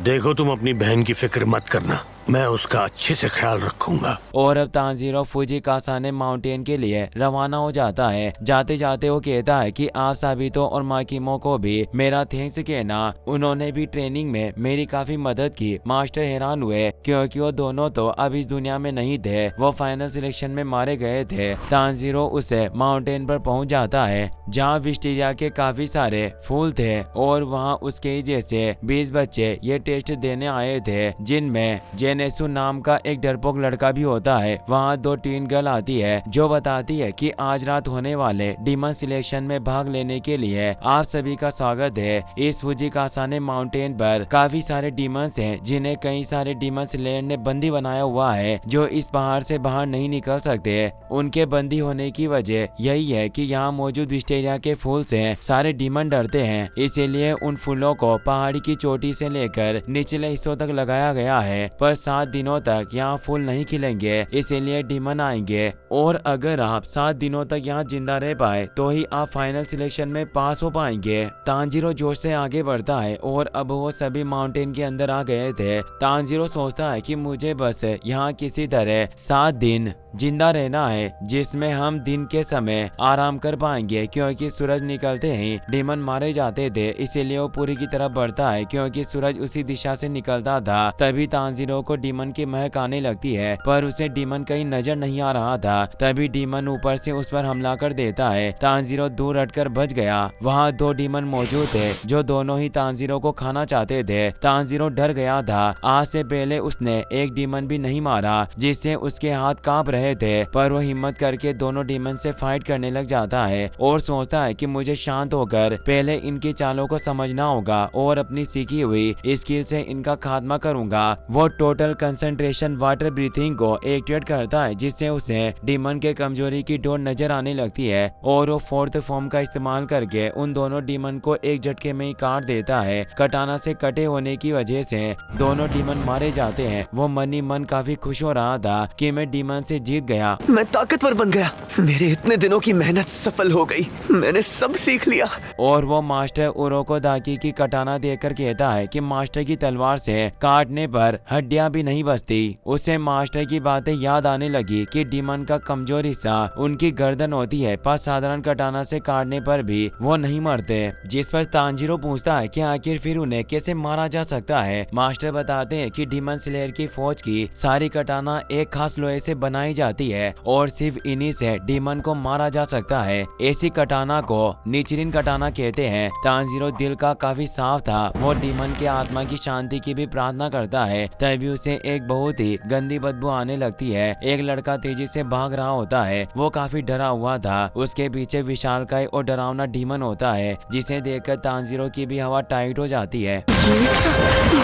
देखो, तुम अपनी बहन की फिक्र मत करना, मैं उसका अच्छे से ख्याल रखूंगा। और अब तांजीरो फुजिकासाने माउंटेन के लिए रवाना हो जाता है। जाते जाते वो कहता है कि आप साबितो और माकिमो को भी मेरा थैंक्स कहना, उन्होंने भी ट्रेनिंग में मेरी काफी मदद की। मास्टर हैरान हुए क्योंकि वो दोनों तो अब इस दुनिया में नहीं थे, वो फाइनल सिलेक्शन में मारे गए थे। तांजीरो उसे माउंटेन पर पहुंच जाता है जहाँ विस्टीरिया के काफी सारे फूल थे, और वहाँ उसके ही जैसे 20 बच्चे ये टेस्ट देने आए थे, जिनमें जेनेसु नाम का एक डरपोक लड़का भी होता है। वहाँ 2 टीन गर्ल आती है जो बताती है कि आज रात होने वाले डीमन सिलेक्शन में भाग लेने के लिए आप सभी का स्वागत है। इस फुजिकासाने माउंटेन पर काफी सारे डीमंस हैं, जिन्हें कई सारे डीमन स्लेयर ने बंदी बनाया हुआ है, जो इस पहाड़ से बाहर नहीं निकल सकते। उनके बंदी होने की वजह यही है कि यहाँ मौजूद विस्टेरिया के फूल से सारे डीमन डरते हैं, इसीलिए उन फूलों को पहाड़ी की चोटी से लेकर निचले हिस्सों तक लगाया गया है। पर 7 दिनों तक यहाँ फूल नहीं खिलेंगे, इसीलिए डीमन आएंगे, और अगर आप 7 दिनों तक यहाँ जिंदा रह पाए तो ही आप फाइनल सिलेक्शन में पास हो पाएंगे। तांजीरो जोश से आगे बढ़ता है और अब वो सभी माउंटेन के अंदर आ गए थे। तांजीरो सोचता है कि मुझे बस यहाँ किसी तरह 7 दिन जिंदा रहना है, जिसमें हम दिन के समय आराम कर पाएंगे, क्योंकि सूरज निकलते ही डीमन मारे जाते थे। इसीलिए वो पूरी की तरफ बढ़ता है, क्योंकि सूरज उसी दिशा से निकलता था। तभी तांजीरो को डीमन की महक आने लगती है, पर उसे डीमन कहीं नजर नहीं आ रहा था। तभी डीमन ऊपर से उस पर हमला कर देता है। तांजीरो दूर हटकर बच गया। वहाँ 2 डीमन मौजूद थे जो दोनों ही तांजीरो को खाना चाहते थे। तांजीरो डर गया था। आज से पहले उसने एक डीमन भी नहीं मारा, जिससे उसके हाथ कांप रहे थे, पर वो हिम्मत करके दोनों डीमन से फाइट करने लग जाता है और सोचता है कि मुझे शांत होकर पहले इनकी चालों को समझना होगा और अपनी सीखी हुई स्किल से इनका खात्मा करूंगा। वो टोटल कंसंट्रेशन वाटर ब्रीथिंग को एक्टिवेट करता है, जिससे उसे डीमन के कमजोरी की डोर नजर आने लगती है, और वो 4th फॉर्म का इस्तेमाल करके उन दोनों डीमन को एक झटके में ही काट देता है। कटाना से कटे होने की वजह से दोनों डीमन मारे जाते हैं। वो मन ही मन काफी खुश हो रहा था कि मैं डीमन से जीत गया। मैं ताकतवर बन गया, मेरे इतने दिनों की मेहनत सफल हो गई, मैंने सब सीख लिया। और वो मास्टर ओरोको दाकी की कटाना देखकर कहता है कि मास्टर की तलवार से काटने पर हड्डियां भी नहीं बचती। उसे मास्टर की बातें याद आने लगी कि डीमन का कमजोर हिस्सा उनकी गर्दन होती है, पर साधारण कटाना से काटने पर भी वो नहीं मरते। जिस पर तांजीरो पूछता है कि आखिर फिर उन्हें कैसे मारा जा सकता है। मास्टर बताते हैं कि डीमन स्लेयर की फौज की सारी कटाना एक खास लोहे से बनाई जाती है, और सिर्फ इन्हीं से डीमन को मारा जा सकता है। ऐसी कटाना को निचिरिन कटाना कहते हैं। तांजीरो दिल का काफी साफ था। वो डीमन के आत्मा की शांति की भी प्रार्थना करता है, तभी उसे जिससे एक बहुत ही गंदी बदबू आने लगती है। एक लड़का तेजी से भाग रहा होता है, वो काफी डरा हुआ था। उसके पीछे विशालकाय और डरावना डीमन होता है, जिसे देखकर तांजीरो की भी हवा टाइट हो जाती है।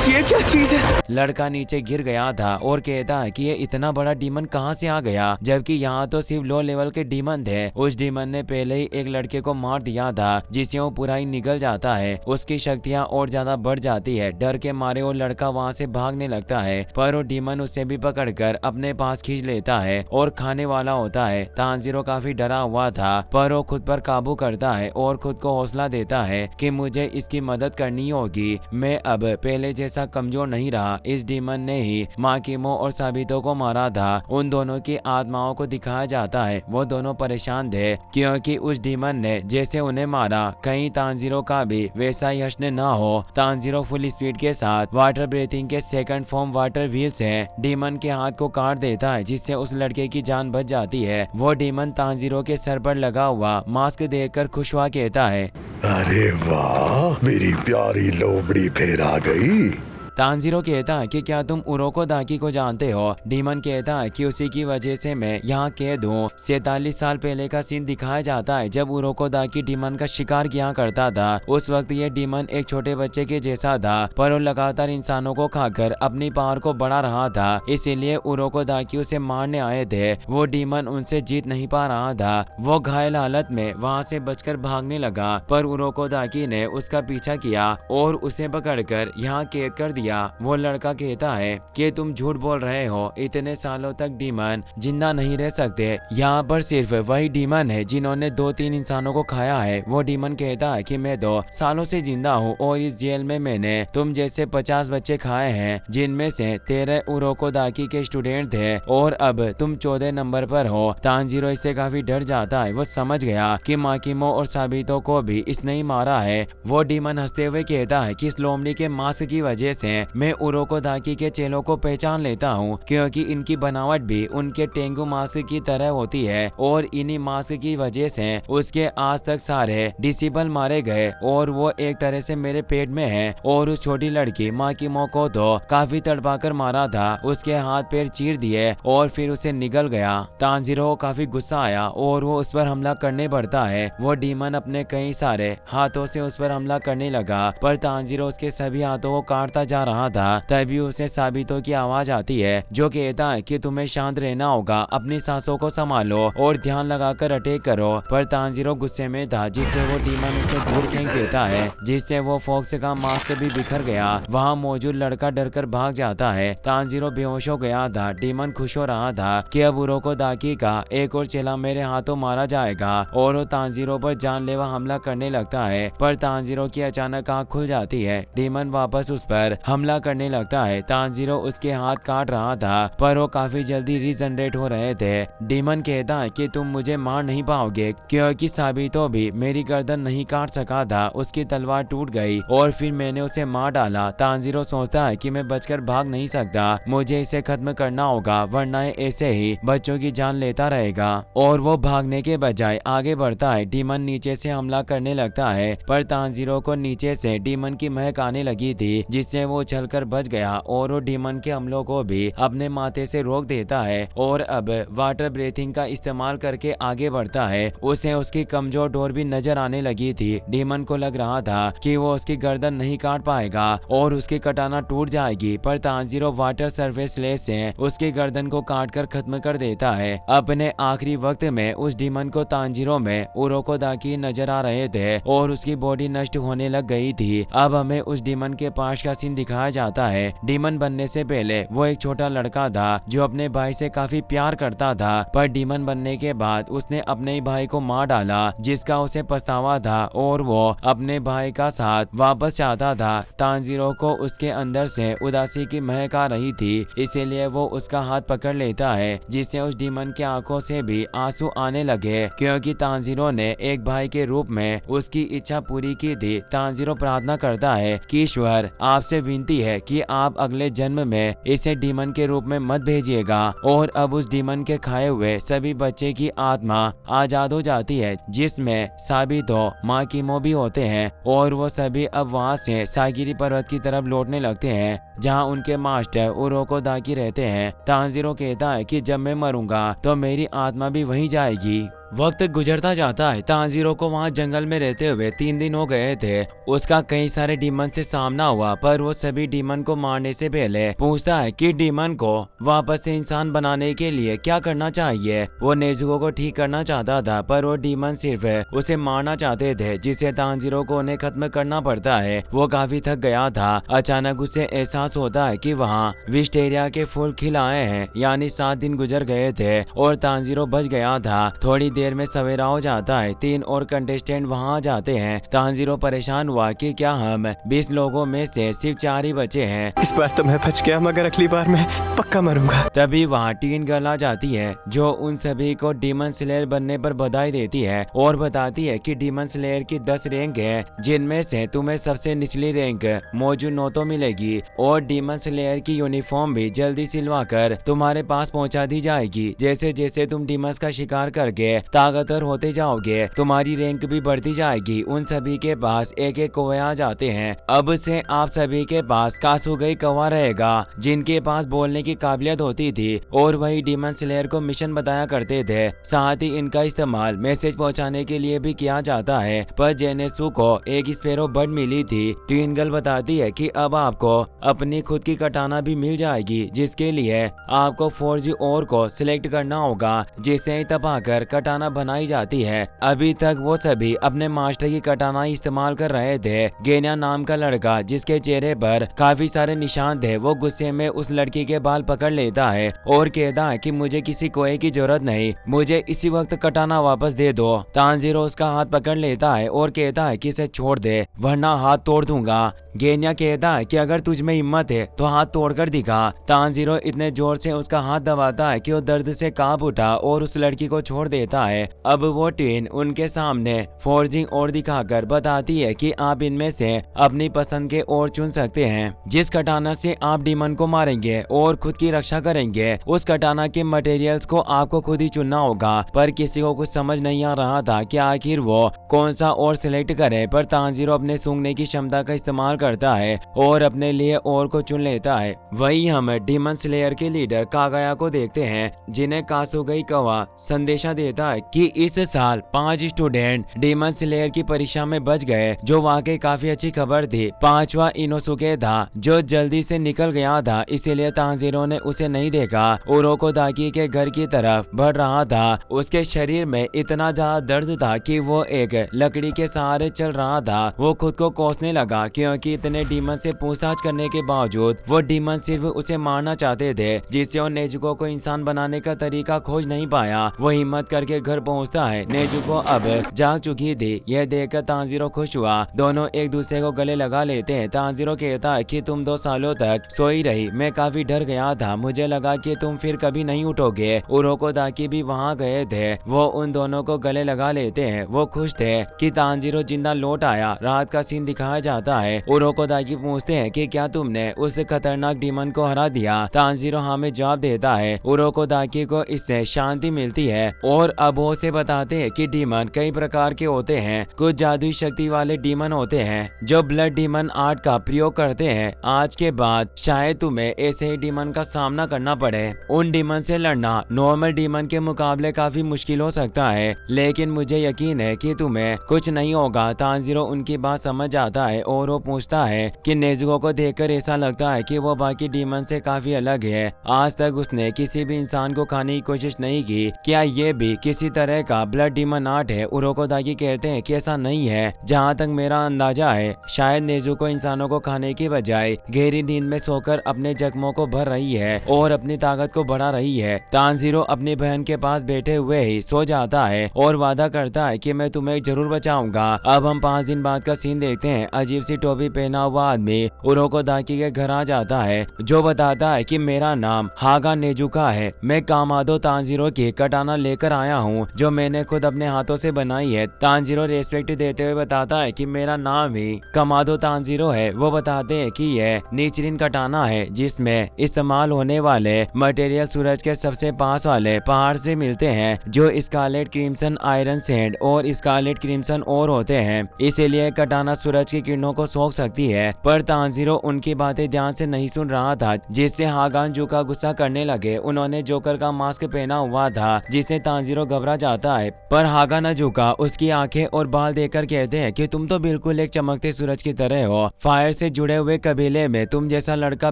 ये क्या चीज है? लड़का नीचे गिर गया था और कहता है कि ये इतना बड़ा डीमन कहाँ से आ गया, जबकि यहाँ तो सिर्फ लो लेवल के डीमन थे। उस डीमन ने पहले ही एक लड़के को मार दिया था, जिससे वो पूरा ही निगल जाता है। उसकी शक्तियाँ और ज्यादा बढ़ जाती है। डर के मारे वो लड़का वहाँ से भागने लगता है, पर वो डीमन उसे भी पकड़कर अपने पास खींच लेता है और खाने वाला होता है। तांजीरो काफी डरा हुआ था, पर वो खुद पर काबू करता है और खुद को हौसला देता है कि मुझे इसकी मदद करनी होगी। मैं अब पहले जैसा कमजोर नहीं रहा। इस डीमन ने ही माकिमो और साबितो को मारा था। उन दोनों की आत्माओं को दिखाया जाता है। वो दोनों परेशान थे क्योंकि उस डीमन ने जैसे उन्हें मारा, कहीं तांजीरो का भी वैसा ही हश्न न हो। तांजीरो फुल स्पीड के साथ वाटर ब्रीथिंग के सेकंड फॉर्म वाटर व्हील से डीमन के हाथ को काट देता है, जिससे उस लड़के की जान बच जाती है। वो डीमन तांजीरो के सर पर लगा हुआ मास्क देखकर खुश हुआ कहता है, अरे वाह, मेरी प्यारी लोमड़ी फिर आ गई। तांजीरो कहता है कि क्या तुम उरोको दाकी को जानते हो? डीमन कहता है कि उसी की वजह से मैं यहाँ कैद हूँ। 47 साल पहले का सीन दिखाया जाता है जब उरोको दाकी डीमन का शिकार किया करता था। उस वक्त ये डीमन एक छोटे बच्चे के जैसा था, पर वो लगातार इंसानों को खाकर अपनी पावर को बढ़ा रहा था। इसीलिए उरोको दाकी उसे मारने आए थे। वो डीमन उनसे जीत नहीं पा रहा था। वो घायल हालत में वहाँ से बचकर भागने लगा, पर उरोको दाकी ने उसका पीछा किया और उसे पकड़कर यहाँ कैद कर दिया। वो लड़का कहता है कि तुम झूठ बोल रहे हो, इतने सालों तक डीमन जिंदा नहीं रह सकते। यहाँ पर सिर्फ वही डीमन है जिन्होंने 2-3 इंसानों को खाया है। वो डीमन कहता है कि मैं 2 सालों से जिंदा हूँ और इस जेल में मैंने तुम जैसे 50 बच्चे खाए हैं, जिनमें से 13 उरोको दाकी के स्टूडेंट थे और अब तुम 14 नंबर पर हो। तांजीरो इससे काफी डर जाता है। वो समझ गया कि माकिमो और साबितो को भी इसने ही मारा है। वो डीमन हंसते हुए कहता है कि इस लोमड़ी के मास्क की वजह से मैं उरोको दाकी के चेलों को पहचान लेता हूँ, क्योंकि इनकी बनावट भी उनके टेंगु मास्क की तरह होती है और इन्हीं मास्क की वजह से उसके आज तक सारे डिसेबल मारे गए और वो एक तरह से मेरे पेट में है। और उस छोटी लड़की माकिमो को तो काफी तड़पाकर मारा था, उसके हाथ पैर चीर दिए और फिर उसे निगल गया। तांजीरो को काफी गुस्सा आया और वो उस पर हमला करने पड़ता है। वो डीमन अपने कई सारे हाथों से उस पर हमला करने लगा, पर तांजीरो उसके सभी हाथों को काटता जा रहा था। तभी उसे साबितो की आवाज आती है जो कहता है कि तुम्हें शांत रहना होगा, अपनी सांसों को संभालो और ध्यान लगाकर अटैक करो। पर तांजीरो गुस्से में था, जिससे वो डीमन उसे दूर फेंक देता है, जिससे वो फॉक्स का मास्क भी बिखर गया। वहाँ मौजूद लड़का डरकर भाग जाता है। तांजीरो बेहोश हो गया था। डीमन खुश हो रहा था कि अब उरोको दाकी का एक और चेला मेरे हाथों मारा जाएगा और वो तांजीरो पर जानलेवा हमला करने लगता है। पर तांजीरो की अचानक आँख खुल जाती है। डीमन वापस उस पर हमला करने लगता है। तांजीरो उसके हाथ काट रहा था, पर वो काफी जल्दी रीजनरेट हो रहे थे। डीमन कहता है कि तुम मुझे मार नहीं पाओगे, क्योंकि साबितो भी मेरी गर्दन नहीं काट सका था। उसकी तलवार टूट गई और फिर मैंने उसे मार डाला। तांजीरो सोचता है कि मैं बचकर भाग नहीं सकता, मुझे इसे खत्म करना होगा, वरना ऐसे ही बच्चों की जान लेता रहेगा। और वो भागने के बजाय आगे बढ़ता है। डीमन नीचे से हमला करने लगता है, पर तांजीरो को नीचे से डीमन की महक आने लगी थी, जिससे वो उछलकर बच गया और वो डीमन के हमलों को भी अपने माथे से रोक देता है और अब वाटर ब्रीथिंग का इस्तेमाल करके आगे बढ़ता है। उसे उसकी कमजोर डोर भी नजर आने लगी थी। डीमन को लग रहा था कि वो उसकी गर्दन नहीं काट पाएगा और उसकी कटाना टूट जाएगी, पर तांजीरो वाटर सर्फेस लेस से उसकी गर्दन को काट कर खत्म कर देता है। अपने आखिरी वक्त में उस डीमन को तांजीरो में उरोको दाकी नजर आ रहे थे और उसकी बॉडी नष्ट होने लग गई थी। अब हमें उस डीमन के पास का सीन दिखाया जाता है। डीमन बनने से पहले वो एक छोटा लड़का था जो अपने भाई से काफी प्यार करता था, पर डीमन बनने के बाद उसने अपने ही भाई को मार डाला, जिसका उसे पछतावा था और वो अपने भाई का साथ वापस चाहता था। तांजीरो को उसके अंदर से उदासी की महक आ रही थी, इसीलिए वो उसका हाथ पकड़ लेता है, जिससे उस डीमन की आंखों से भी आंसू आने लगे, क्योंकि तांजीरो ने एक भाई के रूप में उसकी इच्छा पूरी की थी। तांजीरो प्रार्थना करता है कि ईश्वर आपसे विनती विनती है कि आप अगले जन्म में इसे डीमन के रूप में मत भेजिएगा। और अब उस डीमन के खाए हुए सभी बच्चे की आत्मा आजाद हो जाती है, जिसमें साबितो, माँ कीमो भी होते हैं। और वो सभी अब वहाँ से सागिरी पर्वत की तरफ लौटने लगते हैं, जहाँ उनके मास्टर उरोको दाकी रहते हैं। तांजीरो कहता है कि जब मैं मरूंगा तो मेरी आत्मा भी वहीं जाएगी। वक्त गुजरता जाता है। तांजीरो को वहाँ जंगल में रहते हुए 3 दिन हो गए थे। उसका कई सारे डीमन से सामना हुआ, पर वो सभी डीमन को मारने से पहले पूछता है कि डीमन को वापस से इंसान बनाने के लिए क्या करना चाहिए। वो नेजुको को ठीक करना चाहता था, पर वो डीमन सिर्फ उसे मारना चाहते थे, जिससे तांजीरो को उन्हें खत्म करना पड़ता है। वो काफी थक गया था। अचानक उसे एहसास होता है कि वहाँ विस्टेरिया के फूल खिल आए हैं, यानी 7 दिन गुजर गए थे और तांजीरो बच गया था। थोड़ी देर में सवेरा हो जाता है। 3 और कंटेस्टेंट वहां जाते हैं। तांजीरो परेशान हुआ कि क्या हम 20 लोगों में से सिर्फ 4 ही बचे हैं। इस बार तो मैं बच गया, मगर अगली बार मैं पक्का मरूंगा। तभी वहाँ टीन गर्ल आ जाती है, जो उन सभी को डीमन स्लेयर बनने पर बधाई देती है और बताती है कि डीमन स्लेयर की 10 रैंक है, जिनमें से तुम्हें सबसे निचली रैंक मोजू नोतो मिलेगी और डीमन स्लेयर की यूनिफॉर्म भी जल्दी सिलवा कर तुम्हारे पास पहुंचा दी जाएगी। जैसे जैसे तुम डीमंस का शिकार करके ताकतवर होते जाओगे, तुम्हारी रैंक भी बढ़ती जाएगी। उन सभी के पास एक एक कौवे आ जाते हैं। अब से आप सभी के पास कासुगई कौवा रहेगा, जिनके पास बोलने की काबिलियत होती थी और वही डीमन स्लेयर को मिशन बताया करते थे। साथ ही इनका इस्तेमाल मैसेज पहुंचाने के लिए भी किया जाता है। पर जेनेसु को एक स्पैरो बर्ड मिली थी। ट्विन गर्ल बताती है कि अब आपको अपनी खुद की कटाना भी मिल जाएगी, जिसके लिए आपको 4G और को सिलेक्ट करना होगा, जिसे तपाकर कटाना बनाई जाती है। अभी तक वो सभी अपने मास्टर की कटाना इस्तेमाल कर रहे थे। गेन्या नाम का लड़का, जिसके चेहरे पर काफी सारे निशान थे, वो गुस्से में उस लड़की के बाल पकड़ लेता है और कहता है कि मुझे किसी कोई की जरूरत नहीं, मुझे इसी वक्त कटाना वापस दे दो। तांजीरो उसका हाथ पकड़ लेता है और कहता है कि इसे छोड़ दे, वरना हाथ तोड़ दूंगा। गेन्या कहता है कि अगर तुझ में हिम्मत है तो हाथ तोड़कर दिखा। तांजीरो इतने जोर से उसका हाथ दबाता है कि वो दर्द से कांप उठा और उस लड़की को छोड़ देता है। अब वो ट्विन उनके सामने फोर्जिंग और दिखाकर बताती है कि आप इनमें से अपनी पसंद के और चुन सकते हैं। जिस कटाना से आप डीमन को मारेंगे और खुद की रक्षा करेंगे, उस कटाना के मटेरियल्स को आपको खुद ही चुनना होगा। पर किसी को कुछ समझ नहीं आ रहा था कि आखिर वो कौन सा और सिलेक्ट करे। पर तांजीरो अपने सूंघने की क्षमता का इस्तेमाल करता है और अपने लिए और को चुन लेता है। वही हम डीमन स्लेयर के लीडर कागाया को देखते हैं, जिन्हें कासुगई कौवा संदेशा देता है कि इस साल 5 स्टूडेंट डीमन स्लेयर की परीक्षा में बच गए, जो वाकई काफी अच्छी खबर थी। 5वां इनोसुके था, जो जल्दी से निकल गया था, इसीलिए तांजीरो ने उसे नहीं देखा। उरोको दाकी के घर की तरफ बढ़ रहा था। उसके शरीर में इतना ज्यादा दर्द था कि वो एक लकड़ी के सहारे चल रहा था। वो खुद को कोसने लगा, क्योंकि इतने डीमन से पूछताछ करने के बावजूद वो डीमन सिर्फ उसे मारना चाहते थे, जिससे वो नेजुको को इंसान बनाने का तरीका खोज नहीं पाया। वो हिम्मत करके घर पहुंचता है। नेजुको अब जाग चुकी थी। यह देखकर तांजीरो खुश हुआ। दोनों एक दूसरे को गले लगा लेते हैं। तांजीरो कहता है कि तुम 2 सालों तक सोई रही, मैं काफी डर गया था, मुझे लगा कि तुम फिर कभी नहीं उठोगे। उरोको दाकी भी वहाँ गए थे। वो उन दोनों को गले लगा लेते हैं। वो खुश थे कि तांजीरो जिंदा लौट आया। रात का सीन दिखाया जाता है। उरोको दाकी पूछते हैं कि क्या तुमने उस खतरनाक डीमन को हरा दिया। तांजीरो हाँ में जवाब देता है। उरोको दाकी को इससे शांति मिलती है और अब वो से बताते हैं कि डीमन कई प्रकार के होते हैं। कुछ जादुई शक्ति वाले डीमन होते हैं जो ब्लड डीमन आर्ट का प्रयोग करते हैं। आज के बाद शायद तुम्हें ऐसे ही डीमन का सामना करना पड़े। उन डीमन से लड़ना नॉर्मल डीमन के मुकाबले काफी मुश्किल हो सकता है, लेकिन मुझे यकीन है कि तुम्हें कुछ नहीं होगा। तांजीरो उनकी बात समझ जाता है और वो पूछता है कि नेजुको को देखकर ऐसा लगता है कि वो बाकी डीमन से काफी अलग है। आज तक उसने किसी भी इंसान को खाने की कोशिश नहीं की। क्या ये भी किसी तरह का ब्लड डीमन आर्ट है? उरोको दाकी कहते हैं कि ऐसा नहीं है। जहाँ तक मेरा अंदाजा है, शायद नेजुको इंसानों को खाने की बजाय गहरी नींद में सोकर अपने जख्मों को भर रही है और अपनी ताकत को बढ़ा रही है। तांजीरो अपनी बहन के पास बैठे हुए ही सो जाता है और वादा करता है कि मैं तुम्हें जरूर बचाऊंगा। अब हम 5 दिन बाद का सीन देखते हैं। अजीब सी टोपी पहना हुआ आदमी उरोको दाकी के घर आ जाता है, जो बताता है कि मेरा नाम हागा नेजुका है, मैं कामादो तांजीरो की कटाना लेकर आया हूँ। हूँ जो मैंने खुद अपने हाथों से बनाई है। तांजीरो रेस्पेक्ट देते हुए बताता है कि मेरा नाम ही कमादो तांजीरो है। वो बताते हैं कि यह नीचिरिन कटाना है जिसमें इस्तेमाल होने वाले मटेरियल सूरज के सबसे पास वाले पहाड़ से मिलते हैं जो स्कारलेट क्रिम्सन आयरन सैंड और स्कारलेट क्रिम्सन ओर होते हैं। इसीलिए कटाना सूरज की किरणों को सोख सकती है। पर तांजीरो उनकी बातें ध्यान से नहीं सुन रहा था जिससे हागान जुका गुस्सा करने लगे। उन्होंने जोकर का मास्क पहना हुआ था जिससे तांजीरो घबरा जाता है। पर हागान जुका उसकी आंखें और बाल देखकर कहते हैं कि तुम तो बिल्कुल एक चमकते सूरज की तरह हो। फायर से जुड़े हुए कबीले में तुम जैसा लड़का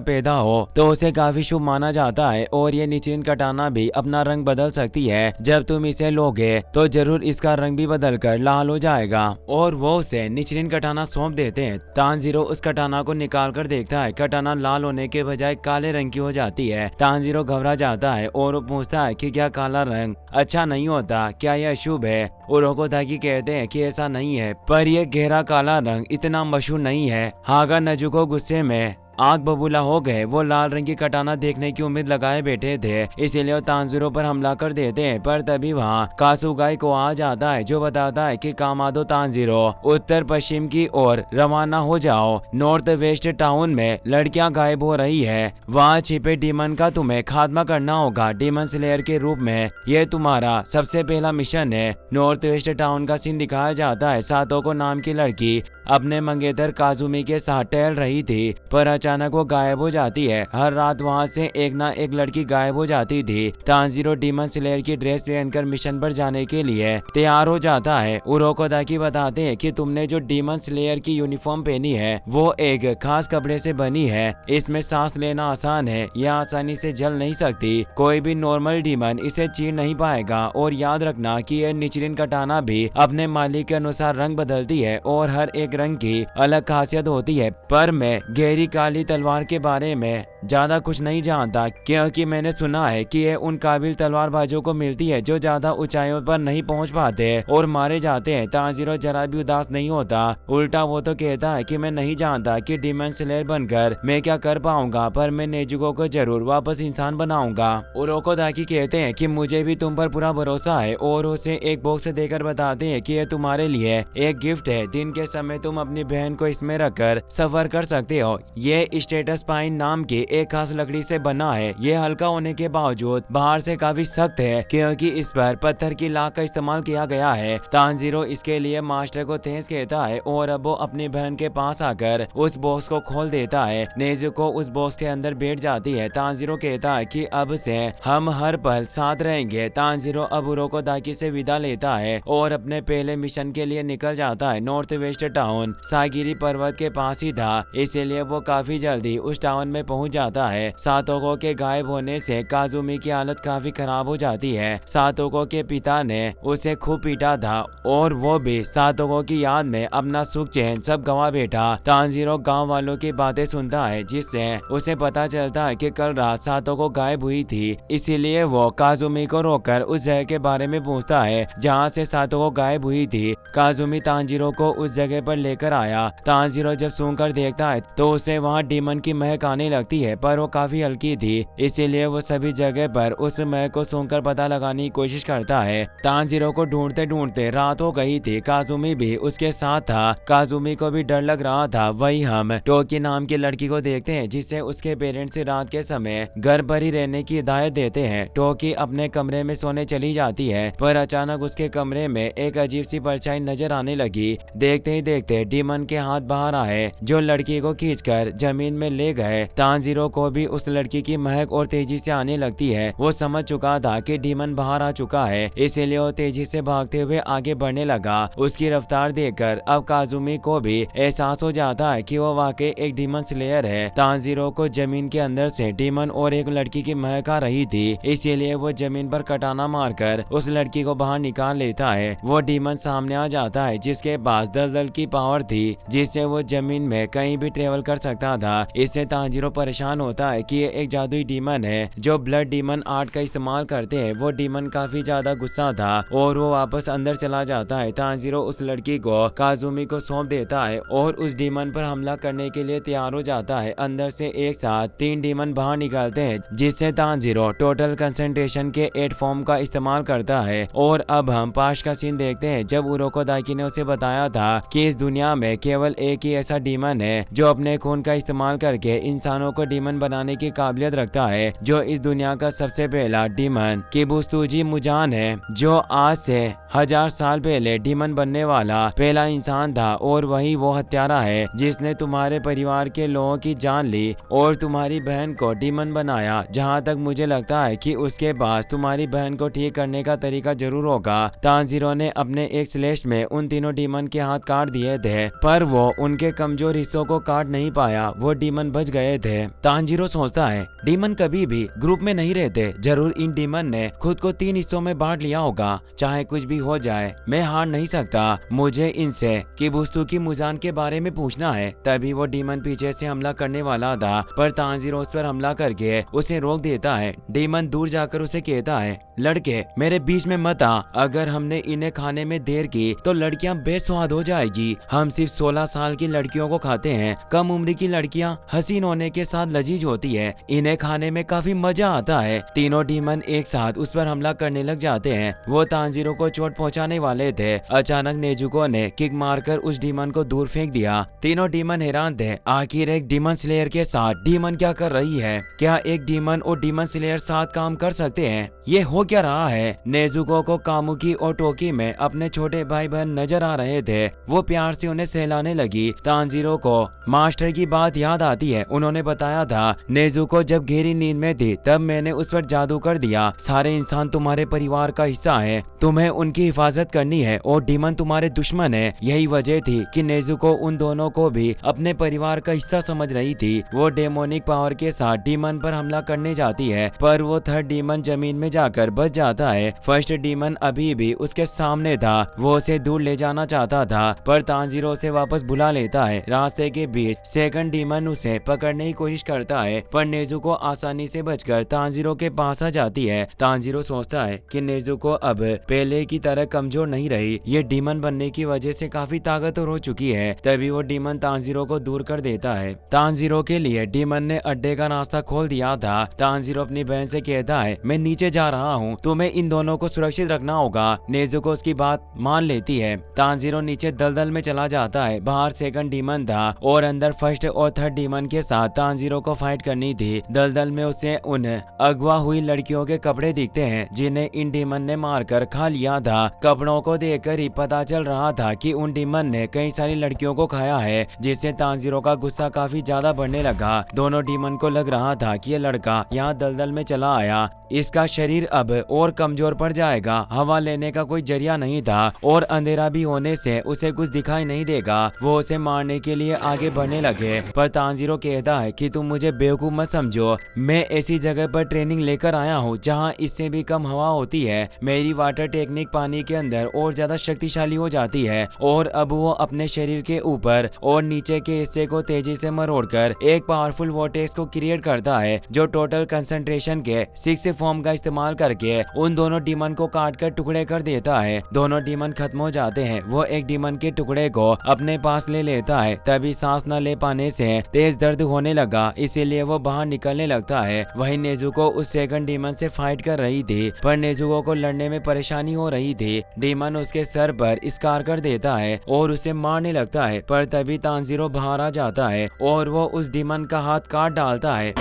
पैदा हो तो उसे काफी शुभ माना जाता है और ये नीचिरिन कटाना भी अपना रंग बदल सकती है। जब तुम इसे लोगे तो जरूर इसका रंग भी बदल कर लाल हो जाएगा। और वो उसे नीचिरिन कटाना सौंप देते हैं। तांजीरो उस कटाना को निकाल कर देखता है। कटाना लाल होने के बजाय काले रंग की हो जाती है। तांजीरो घबरा जाता है और वो पूछता है कि क्या काला रंग अच्छा नहीं होता, क्या यह अशुभ है? उरोकोदाकी कहते हैं कि ऐसा नहीं है, पर यह गहरा काला रंग इतना मशहूर नहीं है। हागा नजुको गुस्से में आग बबूला हो गए। वो लाल रंग की कटाना देखने की उम्मीद लगाए बैठे थे, इसीलिए वो तांजीरो पर हमला कर देते हैं। पर तभी वहाँ कासुगाई को आ जाता है जो बताता है कि कामादो तांजीरो उत्तर पश्चिम की ओर रवाना हो जाओ। नॉर्थ वेस्ट टाउन में लड़कियां गायब हो रही है। वहाँ छिपे डीमन का तुम्हें खात्मा करना होगा। डीमन स्लेयर के रूप में यह तुम्हारा सबसे पहला मिशन है। नॉर्थ वेस्ट टाउन का सीन दिखाया जाता है। सातोको नाम की लड़की अपने मंगेतर काजुमी के साथ टहल रही थी पर अचानक वो गायब हो जाती है। हर रात वहाँ से एक ना एक लड़की गायब हो जाती थी। तांजीरो डीमन स्लेयर की ड्रेस पहनकर मिशन पर जाने के लिए तैयार हो जाता है। उरोकोदाकी बताते हैं कि तुमने जो डीमन स्लेयर की यूनिफॉर्म पहनी है वो एक खास कपड़े से बनी है। इसमें सांस लेना आसान है, यह आसानी से जल नहीं सकती। कोई भी नॉर्मल डीमन इसे चीर नहीं पाएगा। और याद रखना कि यह नीचिरिन कटाना भी अपने मालिक के अनुसार रंग बदलती है और हर एक रंग की अलग खासियत होती है। पर मैं गहरी काली तलवार के बारे में ज्यादा कुछ नहीं जानता क्योंकि मैंने सुना है कि ये उन काबिल तलवारबाजों को मिलती है जो ज्यादा ऊंचाइयों पर नहीं पहुंच पाते और मारे जाते हैं। तांजीरो जरा भी उदास नहीं होता, उल्टा वो तो कहता है कि मैं नहीं जानता कि डीमन स्लेयर बनकर मैं क्या कर पाऊंगा, पर मैं नेजुको को जरूर वापस इंसान बनाऊंगा। उरोकोदाकी कहते हैं कि मुझे भी तुम पर पूरा भरोसा है और उसे एक बॉक्स देकर बताते हैं कि यह तुम्हारे लिए एक गिफ्ट है। दिन के समय तुम अपनी बहन को इसमें रखकर सफर कर सकते हो। ये स्टेटस पाइन नाम की एक खास लकड़ी से बना है। ये हल्का होने के बावजूद बाहर से काफी सख्त है क्योंकि इस पर पत्थर की लाख का इस्तेमाल किया गया है। तांजीरो इसके लिए मास्टर को थैंक्स कहता है और अब वो अपनी बहन के पास आकर उस बॉक्स को खोल देता है। नेजुको उस बॉक्स के अंदर बैठ जाती है। तांजीरो कहता है कि अब से हम हर पल साथ रहेंगे। तांजीरो अब उरोकोदाकी से विदा लेता है और अपने पहले मिशन के लिए निकल जाता है। नॉर्थ वेस्ट टाउन सागिरी पर्वत के पास ही था, इसीलिए वो काफी जल्दी उस टाउन में पहुंच जाता है। सातोको के गायब होने से काजुमी की हालत काफी खराब हो जाती है। सातोको के पिता ने उसे खूब पीटा था और वो भी सातोको की याद में अपना सुख चैन सब गंवा बैठा। तांजीरो गांव वालों की बातें सुनता है जिससे उसे पता चलता है कि कल रात सातोको गायब हुई थी। इसीलिए वो काजुमी को रोककर उस जगह के बारे में पूछता है जहाँ से सातोको गायब हुई थी। काजुमी तांजीरो को उस जगह पर लेकर आया। तांजीरो जब सूंघकर देखता है तो उसे वहाँ डीमन की महक आने लगती है, पर वो काफी हल्की थी, इसीलिए वो सभी जगह पर उस महक को सूंघकर पता लगाने की कोशिश करता है। तांजीरो को ढूंढते ढूंढते रात हो गई थी। काजुमी भी उसके साथ था। काजुमी को भी डर लग रहा था। वही हम टोकी नाम की लड़की को देखते हैं जिसे उसके पेरेंट्स रात के समय घर पर ही रहने की हिदायत देते हैं। टोकी अपने कमरे में सोने चली जाती है, पर अचानक उसके कमरे में एक अजीब सी परछाई नजर आने लगी। देखते ही देखते डीमन के हाथ बाहर आए जो लड़की को खींचकर जमीन में ले गए। तांजीरो को भी उस लड़की की महक और तेजी से आने लगती है। वो समझ चुका था कि डीमन बाहर आ चुका है, इसीलिए वो तेजी से भागते हुए आगे बढ़ने लगा। उसकी रफ्तार देखकर अब काजुमी को भी एहसास हो जाता है कि वो वाकई एक डीमन स्लेयर है। तांजीरो को जमीन के अंदर से डीमन और एक लड़की की महक आ रही थी, इसीलिए वो जमीन पर कटाना मारकर उस लड़की को बाहर निकाल लेता है। वो डीमन सामने आ जाता है जिसके पास दलदल की पावर थी जिससे वो जमीन में कहीं भी ट्रेवल कर सकता था। इससे तांजीरो परेशान होता है कि ये एक जादुई डीमन है जो ब्लड डीमन आर्ट का इस्तेमाल करते हैं। वो डीमन काफी ज्यादा गुस्सा था और वो वापस अंदर चला जाता है। तांजीरो उस लड़की को काजुमी को सौंप देता है और उस डीमन पर हमला करने के लिए तैयार हो जाता है। अंदर से एक साथ 3 डीमन बाहर निकलते हैं, जिससे तांजीरो टोटल कंसंट्रेशन के 8 फॉर्म का इस्तेमाल करता है। और अब हम पास का सीन देखते हैं जब उरोकोदाकी ने उसे बताया था कि इस दुनिया में केवल एक ही ऐसा डीमन है जो अपने खून का इस्तेमाल करके इंसानों को डीमन बनाने की काबिलियत रखता है, जो इस दुनिया का सबसे पहला डीमन किबुत्सुजी मुजान है, जो आज से 1000 साल पहले डीमन बनने वाला पहला इंसान था। और वही वो हत्यारा है जिसने तुम्हारे परिवार के लोगों की जान ली और तुम्हारी बहन को डीमन बनाया। जहाँ तक मुझे लगता है कि उसके पास तुम्हारी बहन को ठीक करने का तरीका जरूर होगा। तांजीरो ने अपने एक स्लेश में उन तीनों डीमन के हाथ काट दिए थे, पर वो उनके कमजोर हिस्सों को काट नहीं पाया। वो डीमन बच गए थे। तांजीरो सोचता है डीमन कभी भी ग्रुप में नहीं रहते, जरूर इन डीमन ने खुद को 3 हिस्सों में बांट लिया होगा। चाहे कुछ भी हो जाए मैं हार नहीं सकता। मुझे इनसे किबुत्सुजी मुजान के बारे में पूछना है। तभी वो डीमन पीछे से हमला करने वाला था, पर तांजीरो उस पर हमला करके उसे रोक देता है। डीमन दूर जाकर उसे कहता है, लड़के मेरे बीच में मत आ। अगर हमने इन्हें खाने में देर की तो लड़कियां बेस्वाद हो जाएगी। हम सिर्फ 16 साल की लड़कियों को खाते हैं। कम उम्र की लड़कियां हसीन होने के साथ लजीज होती है। इन्हें खाने में काफी मजा आता है। तीनों डीमन एक साथ उस पर हमला करने लग जाते हैं। वो तांजीरो को चोट पहुंचाने वाले थे। अचानक नेजुको ने किक मारकर उस डीमन को दूर फेंक दिया। तीनों डीमन हैरान थे। आखिर एक डीमन स्लेयर के साथ डीमन क्या कर रही है? क्या एक डीमन और डीमन स्लेयर साथ काम कर सकते हैं? ये हो क्या रहा है? नेजुको को कामुकी और टोकी में अपने छोटे भाई बहन नजर आ रहे थे। वो प्यार से उन्हें सहलाने लगी। तांजीरो को मास्टर की बात याद आती है। उन्होंने बताया था नेजुको जब गहरी नींद में थी तब मैंने उस पर जादू कर दिया। सारे इंसान तुम्हारे परिवार का हिस्सा है, तुम्हें उनकी हिफाजत करनी है और डीमन तुम्हारे दुश्मन है। यही वजह थी कि नेजुको उन दोनों को भी अपने परिवार का हिस्सा समझ रही थी। वो डेमोनिक पावर के साथ डीमन पर हमला करने जाती है, पर वो थर्ड डीमन जमीन में जाकर बच जाता है। फर्स्ट डीमन अभी भी उसके सामने था। वो उसे दूर ले जाना चाहता था, पर तांजीरो उसे वापस बुला लेता है। रास्ते के बीच सेकंड डीमन उसे पकड़ने की कोशिश करता है, पर नेजुको आसानी से बचकर तांजीरो के पास आ जाती है। तांजीरो सोचता है कि नेजुको अब पहले की तरह कमजोर नहीं रही। ये डीमन बनने की वजह से काफी ताकतवर हो चुकी है। तभी वो डीमन तांजीरो को दूर कर देता है। तांजीरो के लिए डीमन ने अड्डे का रास्ता खोल दिया था। तांजीरो अपनी बहन से कहता है, मैं नीचे जा रहा हूँ, तुम्हें इन दोनों को सुरक्षित रखना होगा। नेजुको उसकी बात मान लेती है। तांजीरो नीचे दलदल में चला जाता है। बाहर सेकंड डीमन था और अंदर फर्स्ट और थर्ड डीमन के साथ तांजीरो को फाइट करनी थी। दलदल में उसे उन अगवा हुई लड़कियों के कपड़े दिखते हैं जिन्हें इन डीमन ने मारकर खा लिया था। कपड़ों को देखकर ही पता चल रहा था कि उन डीमन ने कई सारी लड़कियों को खाया है, जिससे तांजीरो का गुस्सा काफी ज्यादा बढ़ने लगा। दोनों डीमन को लग रहा था कि ये लड़का यहाँ दलदल में चला आया, इसका शरीर अब और कमजोर पड़ जाएगा। हवा लेने का कोई जरिया नहीं था और अंधेरा भी होने से उसे कुछ दिखाई नहीं देगा। वो उसे मारने के लिए आगे बढ़ने लगे, पर तांजीरो कहता है कि तुम मुझे बेवकूफ मत समझो। मैं ऐसी जगह पर ट्रेनिंग लेकर आया हूँ जहाँ इससे भी कम हवा होती है। मेरी वाटर टेक्निक पानी के अंदर और ज्यादा शक्तिशाली हो जाती है। और अब वो अपने शरीर के ऊपर और नीचे के हिस्से को तेजी से मरोड़कर एक पावरफुल वोर्टेक्स को क्रिएट करता है, जो टोटल कंसंट्रेशन के 6 फॉर्म का इस्तेमाल करके उन दोनों डीमन को काट कर टुकड़े कर देता है। दोनों डीमन खत्म हो जाते हैं। वो एक डीमन के टुकड़े को अपने पास ले लेता है। तभी सांस न ले पाने से तेज दर्द होने लगा, इसीलिए वो बाहर निकलने लगता है। वहीं नेजुको उस सेकंड डीमन से फाइट कर रही थी, पर नेजुको को लड़ने में परेशानी हो रही थी। डीमन उसके सर पर स्कार कर देता है और उसे मारने लगता है, पर तभी तांजीरो बाहर आ जाता है और वो उस डीमन का हाथ काट डालता है।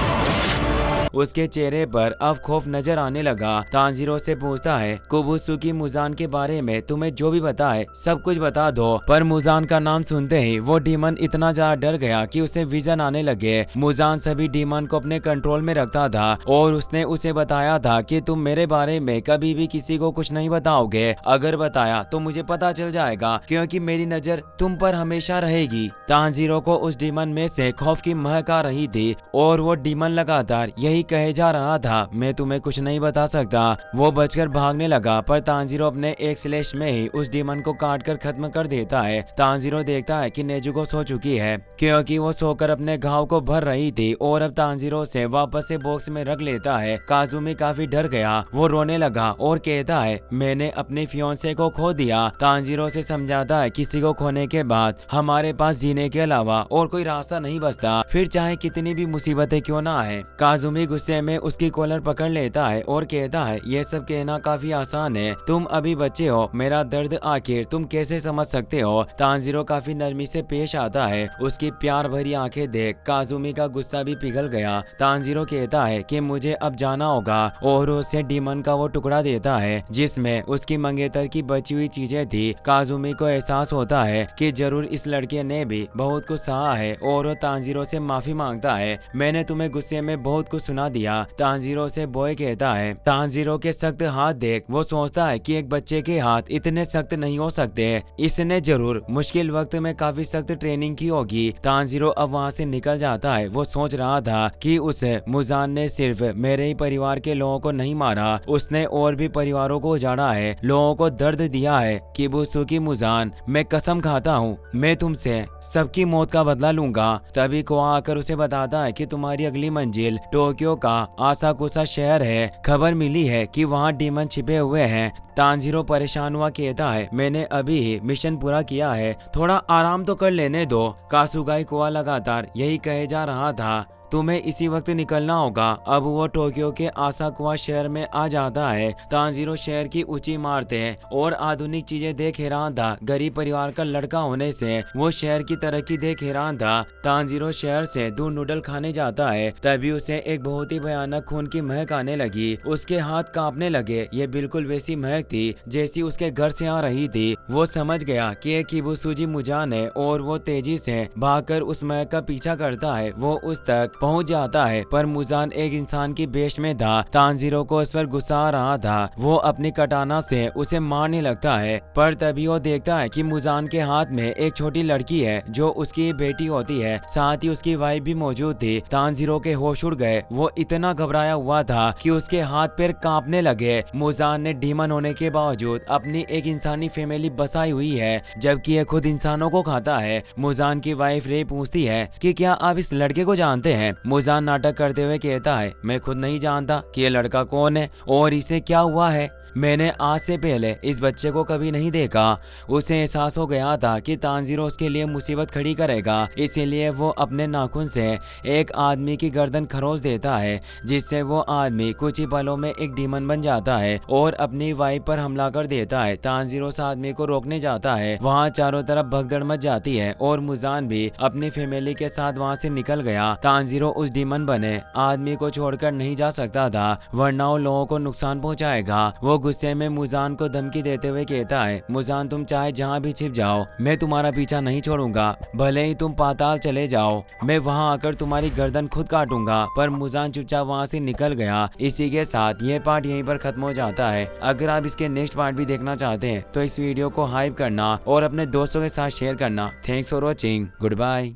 उसके चेहरे पर अब खौफ नजर आने लगा। तांजीरो से पूछता है, किबुत्सुजी मुजान के बारे में तुम्हें जो भी पता है सब कुछ बता दो। पर मुजान का नाम सुनते ही वो डीमन इतना ज्यादा डर गया कि उसे विजन आने लगे। मुजान सभी डीमन को अपने कंट्रोल में रखता था और उसने उसे बताया था कि तुम मेरे बारे में कभी भी किसी को कुछ नहीं बताओगे। अगर बताया तो मुझे पता चल जाएगा, क्योंकि मेरी नजर तुम पर हमेशा रहेगी। तांजीरो को उस डीमन में से खौफ की महक आ रही थी और वो डीमन लगातार यही यही कहे जा रहा था, मैं तुम्हें कुछ नहीं बता सकता। वो बचकर भागने लगा, पर तांजीरो अपने एक स्लैश में ही उस डीमन को काट कर खत्म कर देता है। तांजीरो देखता है कि नेजुको सो चुकी है, क्योंकि वो सोकर अपने घाव को भर रही थी और अब तांजीरो से वापस से बॉक्स में रख लेता है। काजुमी काफी डर गया, वो रोने लगा और कहता है मैंने अपनी फियोंसे को खो दिया। तांजीरो से समझाता है किसी को खोने के बाद हमारे पास जीने के अलावा और कोई रास्ता नहीं बचता, फिर चाहे कितनी भी मुसीबतें क्यों ना आए। काजुमी गुस्से में उसकी कॉलर पकड़ लेता है और कहता है ये सब कहना काफी आसान है, तुम अभी बच्चे हो, मेरा दर्द आखिर तुम कैसे समझ सकते हो। तांजीरो काफी नरमी से पेश आता है, उसकी प्यार भरी आंखें देख काजुमी का गुस्सा भी पिघल गया। तांजीरो कहता है कि मुझे अब जाना होगा और उसे डीमन का वो टुकड़ा देता है जिसमें उसकी मंगेतर की बची हुई चीजें थी। काजुमी को एहसास होता है कि जरूर इस लड़के ने भी बहुत कुछ सहा है और वो तांजीरो से माफी मांगता है, मैंने तुम्हें गुस्से में बहुत कुछ सुना दिया। तांजीरो से बॉय कहता है। तांजीरो के सख्त हाथ देख वो सोचता है कि एक बच्चे के हाथ इतने सख्त नहीं हो सकते, इसने जरूर मुश्किल वक्त में काफी सख्त ट्रेनिंग की होगी। तांजीरो अब वहाँ से निकल जाता है। वो सोच रहा था कि उसे मुजान ने सिर्फ मेरे ही परिवार के लोगों को नहीं मारा, उसने और भी परिवारों को उजाड़ा है, लोगों को दर्द दिया है। किबुत्सुकी मुजान, मैं कसम खाता हूँ मैं तुमसे सबकी मौत का बदला लूंगा। तभी कोआ आकर उसे बताता है कि तुम्हारी अगली मंजिल टोक्यो का आसाकुसा शहर है, खबर मिली है कि वहाँ डीमन छिपे हुए हैं। तांजीरो परेशान हुआ कहता है मैंने अभी ही मिशन पूरा किया है, थोड़ा आराम तो कर लेने दो। कासुगाई कोआ लगातार यही कहे जा रहा था, तुम्हें इसी वक्त निकलना होगा। अब वो टोक्यो के आसाकुआ शहर में आ जाता है। तांजीरो शहर की ऊंची इमारतें और आधुनिक चीजें देख हैरान था। गरीब परिवार का लड़का होने से वो शहर की तरक्की देख हैरान था। तांजीरो शहर से दूर नूडल खाने जाता है, तभी उसे एक बहुत ही भयानक खून की महक आने लगी। उसके हाथ कांपने लगे, ये बिल्कुल वैसी महक थी जैसी उसके घर से आ रही थी। वो समझ गया कि एक किबुत्सुजी मुजान है और वो तेजी से भागकर उस महक का पीछा करता है। वो उस तक पहुंच जाता है, पर मुजान एक इंसान की बेश में था। तांजीरो को उस पर गुस्सा आ रहा था, वो अपनी कटाना से उसे मारने लगता है, पर तभी वो देखता है कि मुजान के हाथ में एक छोटी लड़की है जो उसकी बेटी होती है, साथ ही उसकी वाइफ भी मौजूद थी। तांजीरो के होश उड़ गए, वो इतना घबराया हुआ था कि उसके हाथ पैर कांपने लगे। मुजान ने डीमन होने के बावजूद अपनी एक इंसानी फैमिली बसाई हुई है, जबकि ये खुद इंसानों को खाता है। मुजान की वाइफ रे पूछती है कि क्या आप इस लड़के को जानते हैं। मुजान नाटक करते हुए कहता है मैं खुद नहीं जानता कि ये लड़का कौन है और इसे क्या हुआ है, मैंने आज से पहले इस बच्चे को कभी नहीं देखा। उसे एहसास हो गया था कि तांजीरो उसके लिए मुसीबत खड़ी करेगा, इसीलिए वो अपने नाखून से एक आदमी की गर्दन खरोच देता है, जिससे वो आदमी कुछ ही पलों में एक डीमन बन जाता है और अपनी वाइफ पर हमला कर देता है। तांजीरो उस आदमी को रोकने जाता है, वहाँ चारों तरफ भगदड़ मच जाती है और मुजान भी अपनी फैमिली के साथ वहाँ से निकल गया। तांजीरो उस डीमन बने आदमी को छोड़कर नहीं जा सकता था, वरना वो लोगों को नुकसान पहुँचाएगा। वो गुस्से में मुजान को धमकी देते हुए कहता है मुजान तुम चाहे जहाँ भी छिप जाओ, मैं तुम्हारा पीछा नहीं छोड़ूंगा, भले ही तुम पाताल चले जाओ, मैं वहाँ आकर तुम्हारी गर्दन खुद काटूंगा। पर मुजान चुपचाप वहाँ से निकल गया। इसी के साथ ये पार्ट यहीं पर खत्म हो जाता है। अगर आप इसके नेक्स्ट पार्ट भी देखना चाहते हैं तो इस वीडियो को हाइप करना और अपने दोस्तों के साथ शेयर करना। Thanks for watching, good bye.